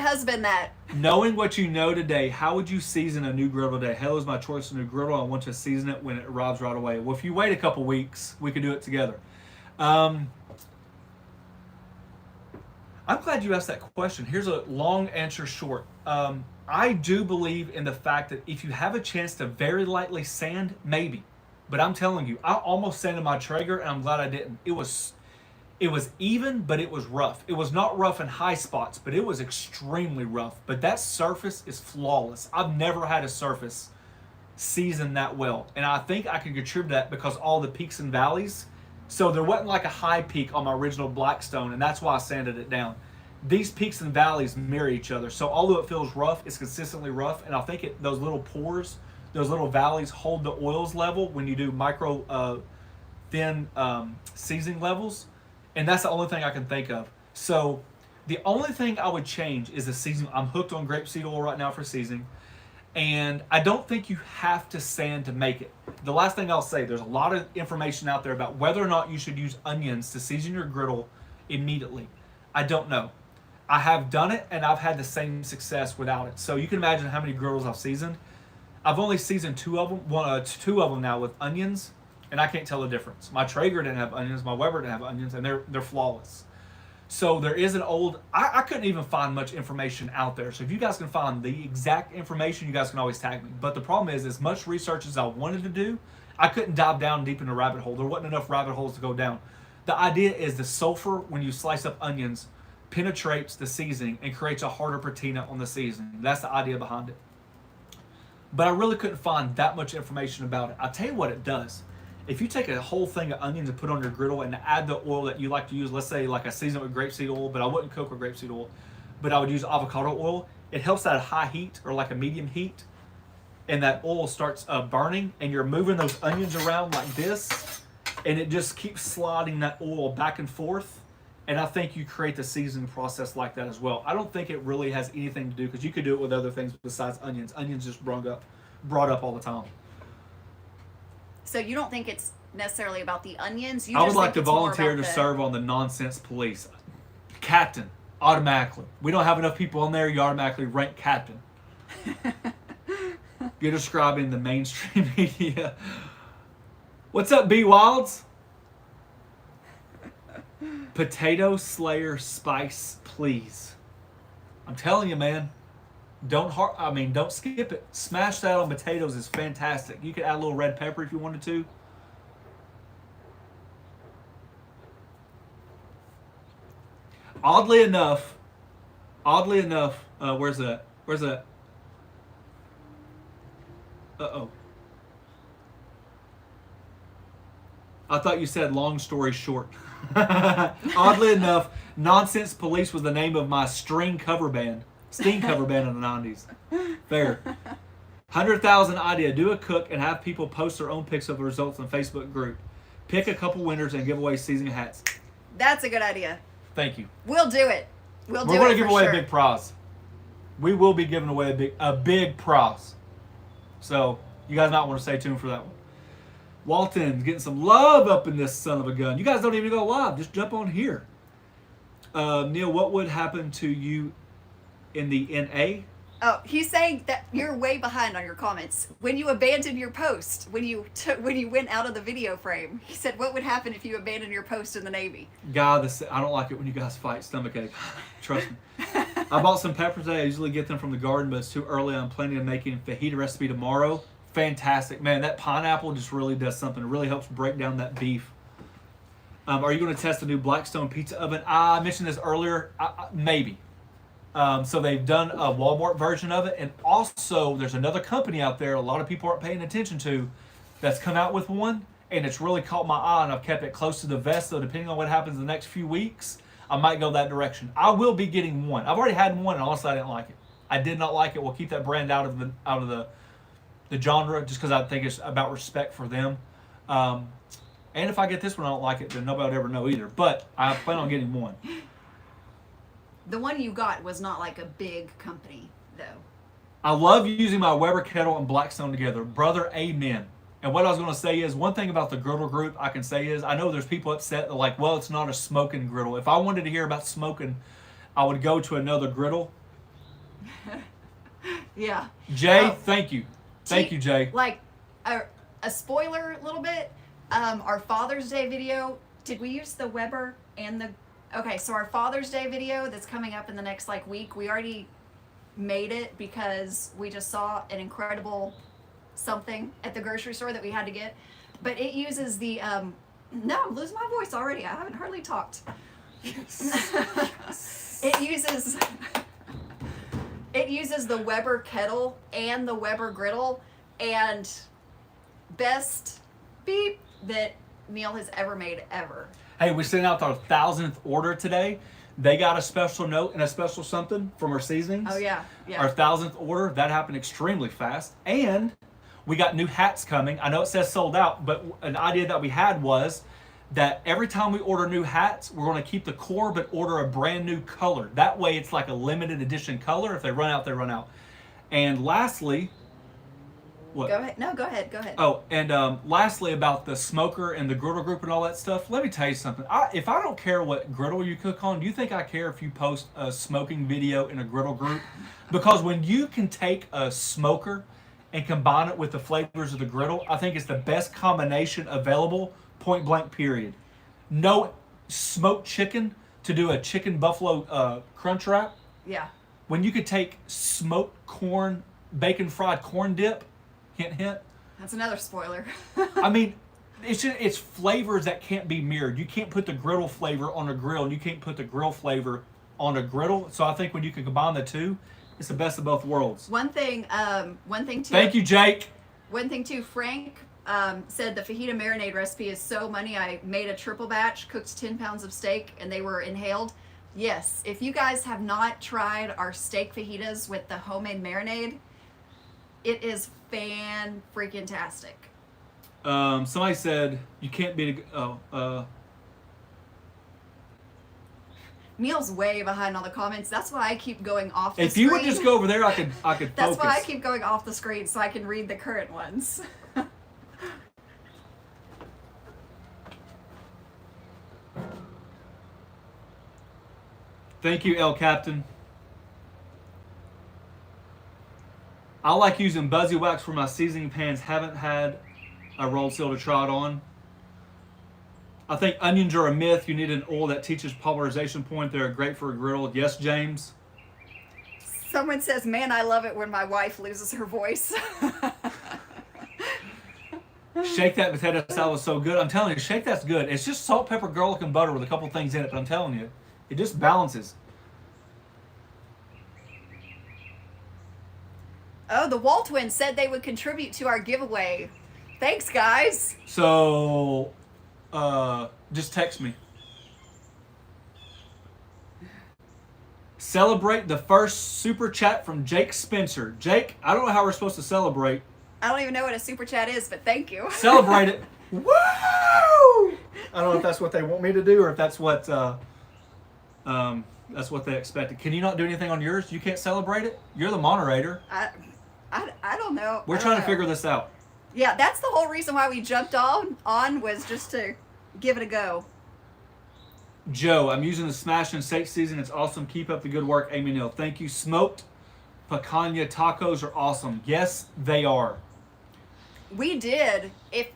husband that. Knowing what you know today, how would you season a new griddle today? Hell is my choice of new griddle. I want to season it when it arrives right away. Well, if you wait a couple weeks, we could do it together. I'm glad you asked that question. Here's a long answer short. I do believe in the fact that if you have a chance to very lightly sand, maybe. But I'm telling you, I almost sanded my Traeger, and I'm glad I didn't. It was even, but it was rough. It was not rough in high spots, but it was extremely rough. But that surface is flawless. I've never had a surface seasoned that well. And I think I can contribute that because all the peaks and valleys. So there wasn't like a high peak on my original BLACKSTONE, and that's why I sanded it down. These peaks and valleys mirror each other. So although it feels rough, it's consistently rough. And I think those little pores, those little valleys hold the oils level when you do micro thin seasoning levels. And that's the only thing I can think of. So the only thing I would change is the seasoning. I'm hooked on grapeseed oil right now for seasoning. And I don't think you have to sand to make it. The last thing I'll say, there's a lot of information out there about whether or not you should use onions to season your griddle immediately. I don't know. I have done it, and I've had the same success without it. So you can imagine how many griddles I've seasoned. I've only seasoned two of them now with onions, and I can't tell the difference. My Traeger didn't have onions, my Weber didn't have onions, and they're flawless. So there is an old, I couldn't even find much information out there. So if you guys can find the exact information, you guys can always tag me. But the problem is, as much research as I wanted to do, I couldn't dive down deep in the rabbit hole. There wasn't enough rabbit holes to go down. The idea is the sulfur, when you slice up onions, penetrates the seasoning and creates a harder patina on the seasoning. That's the idea behind it. But I really couldn't find that much information about it. I'll tell you what it does. If you take a whole thing of onions and put on your griddle and add the oil that you like to use, let's say like I season it with grapeseed oil, but I wouldn't cook with grapeseed oil, but I would use avocado oil. It helps at a high heat or like a medium heat, and that oil starts burning, and you're moving those onions around like this, and it just keeps sliding that oil back and forth. And I think you create the seasoning process like that as well. I don't think it really has anything to do, because you could do it with other things besides onions. Onions just brought up all the time. So you don't think it's necessarily about the onions? I would like to volunteer to serve on the nonsense police. Captain, automatically. We don't have enough people on there, you automatically rank captain. You're describing the mainstream media. What's up, B Wilds? Potato Slayer spice, please. I'm telling you, man. Don't skip it. Smash that on potatoes is fantastic. You could add a little red pepper if you wanted to. Oddly enough, where's that? Uh-oh. I thought you said long story short. Oddly enough, Nonsense Police was the name of my string cover band. Sting cover band in the 90s. Fair. 100,000 idea. Do a cook and have people post their own pics of the results in Facebook group. Pick a couple winners and give away seasoning hats. That's a good idea. Thank you. We'll do it. We're going to give away a big prize. We will be giving away a big prize. So you guys might want to stay tuned for that one. Walton's getting some love up in this son of a gun. You guys don't even go live. Just jump on here. Neil, what would happen to you in the NA? Oh, he's saying that you're way behind on your comments. When you abandoned your post, when you went out of the video frame, he said, what would happen if you abandoned your post in the Navy? God, I don't like it when you guys fight stomachache. Trust me. I bought some peppers today. I usually get them from the garden, but it's too early. I'm planning on making a fajita recipe tomorrow. Fantastic. Man, that pineapple just really does something. It really helps break down that beef. Are you going to test the new Blackstone pizza oven? I mentioned this earlier. Maybe. So they've done a Walmart version of it, and also there's another company out there a lot of people aren't paying attention to that's come out with one, and it's really caught my eye, and I've kept it close to the vest, so depending on what happens in the next few weeks, I might go that direction. I will be getting one. I've already had one, and honestly, I didn't like it. I did not like it. We'll keep that brand out of the genre just because I think it's about respect for them. And if I get this one, I don't like it, then nobody would ever know either. But I plan on getting one. The one you got was not like a big company, though. I love using my Weber kettle and Blackstone together. Brother, amen. And what I was going to say is, one thing about the griddle group I can say is, I know there's people upset that like, well, it's not a smoking griddle. If I wanted to hear about smoking, I would go to another griddle. Yeah. Jay, thank you. Thank you, Jay. Like, a spoiler a little bit. Our Father's Day video, did we use the Weber and the... Okay, so our Father's Day video that's coming up in the next like week, we already made it because we just saw an incredible something at the grocery store that we had to get. But it uses the no, I'm losing my voice already. I haven't hardly talked. It uses the Weber kettle and the Weber griddle, and best beep that Neil has ever made ever. Hey, we sent out our 1,000th order today. They got a special note and a special something from our seasonings. Oh, yeah. Yeah. Our 1,000th order, that happened extremely fast. And we got new hats coming. I know it says sold out, but an idea that we had was that every time we order new hats, we're going to keep the core, but order a brand new color. That way it's like a limited edition color. If they run out, they run out. And lastly... What? Go ahead. No, go ahead. Go ahead. Oh, and lastly about the smoker and the griddle group and all that stuff, let me tell you something. If I don't care what griddle you cook on, do you think I care if you post a smoking video in a griddle group? Because when you can take a smoker and combine it with the flavors of the griddle, I think it's the best combination available, point blank period. No smoked chicken to do a chicken buffalo crunch wrap. Yeah. When you could take smoked corn, bacon fried corn dip, hint, hint. That's another spoiler. I mean, it's flavors that can't be mirrored. You can't put the griddle flavor on a grill, and you can't put the grill flavor on a griddle. So I think when you can combine the two, it's the best of both worlds. One thing too. Thank you, Jake. One thing too, Frank said the fajita marinade recipe is so money. I made a triple batch, cooked 10 pounds of steak, and they were inhaled. Yes, if you guys have not tried our steak fajitas with the homemade marinade, it is fan-freaking-tastic. Somebody said you can't beat Neil's way behind all the comments. That's why I keep going off the If screen. you would just go over there, I could focus. That's why I keep going off the screen so I can read the current ones. Thank you, El Captain. I like using Buzzy Wax for my seasoning pans. Haven't had a rolled seal to try it on. I think onions are a myth. You need an oil that teaches pulverization point. They're great for a griddle. Yes, James? Someone says, man, I love it when my wife loses her voice. Shake that potato salad was so good. I'm telling you, shake that's good. It's just salt, pepper, garlic, and butter with a couple things in it, but I'm telling you, it just balances. Oh, the Wall Twins said they would contribute to our giveaway. Thanks, guys. So, just text me. Celebrate the first super chat from Jake Spencer. Jake, I don't know how we're supposed to celebrate. I don't even know what a super chat is, but thank you. Celebrate it. Woo! I don't know if that's what they want me to do or if that's what they expected. Can you not do anything on yours? You can't celebrate it? You're the moderator. I don't know. We're trying to figure this out. Yeah, that's the whole reason why we jumped on was just to give it a go. Joe, I'm using the Smash and Steak season. It's awesome. Keep up the good work, Amy Neal. Thank you. Smoked picanha tacos are awesome. Yes, they are. We did. If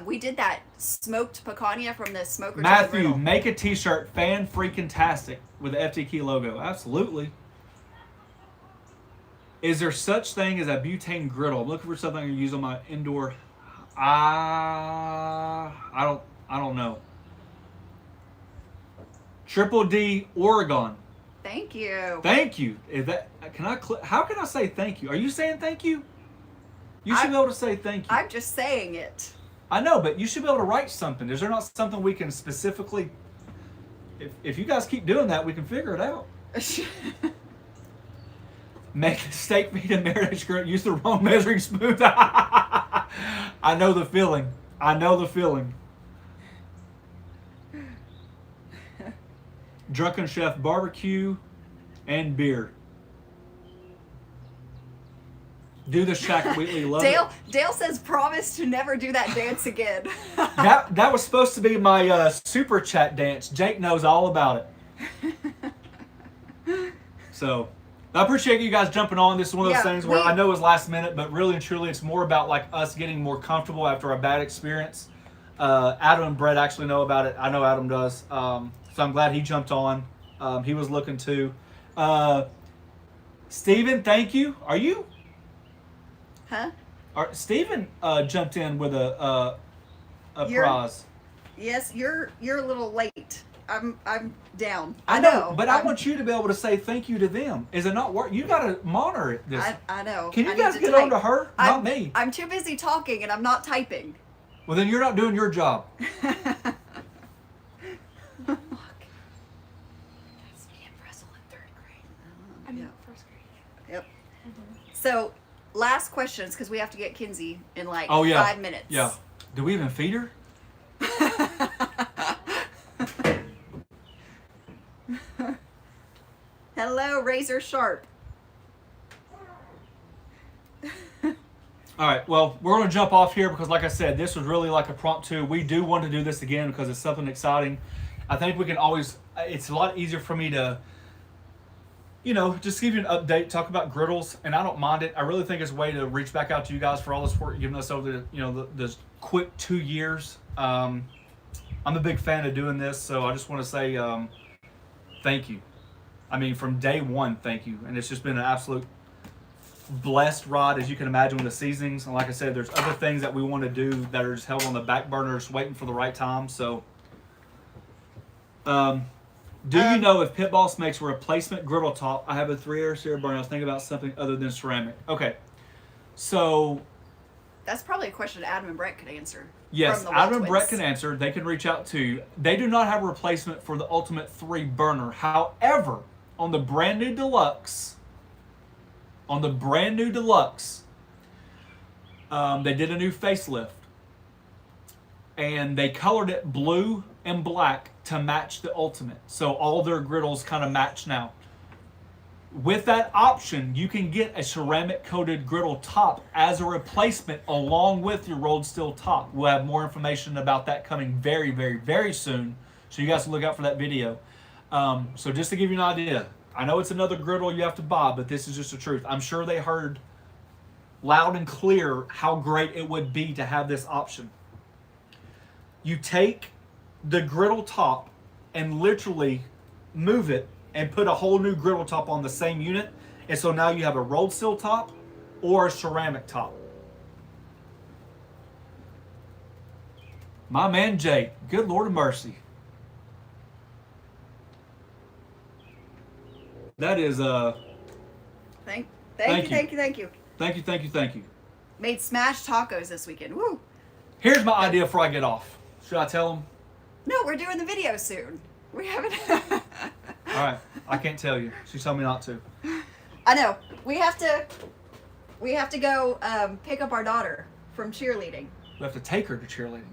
we did that smoked picanha from the smoker. Matthew, make a T-shirt, fan freaking tastic with the FTK logo. Absolutely. Is there such thing as a butane griddle? I'm looking for something I can use on my indoor. I don't know. Triple D Oregon. Thank you. Thank you. Is that how can I say thank you? Are you saying thank you? You should be able to say thank you. I'm just saying it. I know, but you should be able to write something. Is there not something we can specifically? If you guys keep doing that, we can figure it out. Make a steak meat and marinade grill. Use the wrong measuring spoon. I know the feeling. I know the feeling. Drunken Chef barbecue and beer. Do the Shaq Wheatley love Dale says promise to never do that dance again. that was supposed to be my super chat dance. Jake knows all about it. So I appreciate you guys jumping on. This is one of those things where I know it's last minute, but really and truly it's more about like us getting more comfortable after a bad experience. Adam and Brett actually know about it. I know Adam does. So I'm glad he jumped on. He was looking too. Steven, thank you. Are you? Huh? Steven jumped in with a prize. Yes, you're a little late. I'm down. I know, but I want you to be able to say thank you to them. Is it not work? You got to monitor this. I know. Can you guys get on to her? Not me. I'm too busy talking and I'm not typing. Well, then you're not doing your job. Yep. So, last questions because we have to get Kinsey in like 5 minutes. Yeah. Do we even feed her? Hello, Razor Sharp. All right. Well, we're going to jump off here because, like I said, this was really like a promptu. We do want to do this again because it's something exciting. I think we can always. It's a lot easier for me to. Just give you an update, talk about griddles, and I don't mind it. I really think it's a way to reach back out to you guys for all the support you've given us over this quick 2 years. I'm a big fan of doing this, so I just want to say thank you. I mean, from day one, thank you. And it's just been an absolute blessed ride, as you can imagine, with the seasonings. And like I said, there's other things that we want to do that are just held on the back burner, just waiting for the right time. So, do you know if Pit Boss makes a replacement griddle top? I have a 3-air sear burner. I was thinking about something other than ceramic. Okay. So. That's probably a question Adam and Brett could answer. Yes, Adam and Brett can answer. They can reach out to you. They do not have a replacement for the Ultimate 3 burner. However, on the brand new Deluxe, they did a new facelift. And they colored it blue and black to match the Ultimate. So all their griddles kind of match now. With that option, you can get a ceramic coated griddle top as a replacement along with your rolled steel top. We'll have more information about that coming very, very, very soon. So you guys can look out for that video. So just to give you an idea, I know it's another griddle you have to buy, but this is just the truth. I'm sure they heard loud and clear how great it would be to have this option. You take the griddle top and literally move it and put a whole new griddle top on the same unit. And so now you have a rolled steel top or a ceramic top. My man Jake, good Lord of mercy. That is Thank you. Thank you. Made smashed tacos this weekend. Woo! Here's my idea before I get off. Should I tell them? No, we're doing the video soon. We haven't. All right. I can't tell you. She told me not to. I know. We have to go pick up our daughter from cheerleading. We have to take her to cheerleading.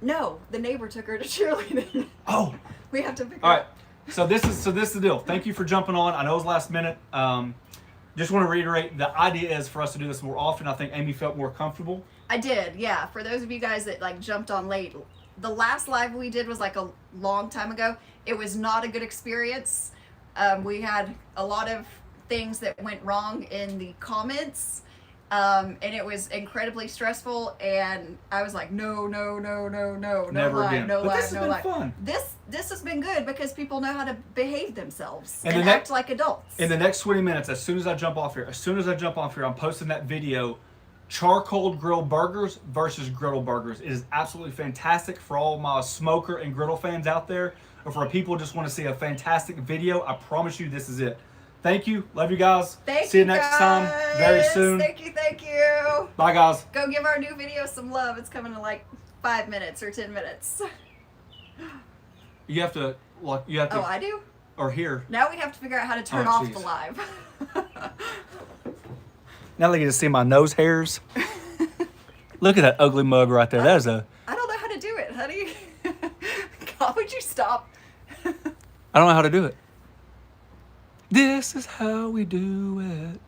No, the neighbor took her to cheerleading. Oh. We have to pick her All right. up. So this is the deal. Thank you for jumping on. I know it was last minute. Just want to reiterate, the idea is for us to do this more often. I think Amy felt more comfortable. I did, yeah. For those of you guys that like jumped on late, the last live we did was like a long time ago. It was not a good experience. We had a lot of things that went wrong in the comments. And it was incredibly stressful, and I was like, no, Never lie, again. no But lie, this has no been lie. fun. This has been good because people know how to behave themselves And and the act like adults. In the next 20 minutes, as soon as I jump off here, I'm posting that video, charcoal grilled burgers versus griddle burgers. It is absolutely fantastic for all my smoker and griddle fans out there, or for people who just want to see a fantastic video. I promise you this is it. Thank you. Love you guys. See you next time very soon. Thank you. Bye, guys. Go give our new video some love. It's coming in like 5 minutes or 10 minutes. You have to, like, Oh, I do? or here. Now we have to figure out how to turn Oh, off jeez. the live. Now they get to see my nose hairs. Look at that ugly mug right there. That is a, I don't know how to do it, honey. God, would you stop? I don't know how to do it. This is how we do it.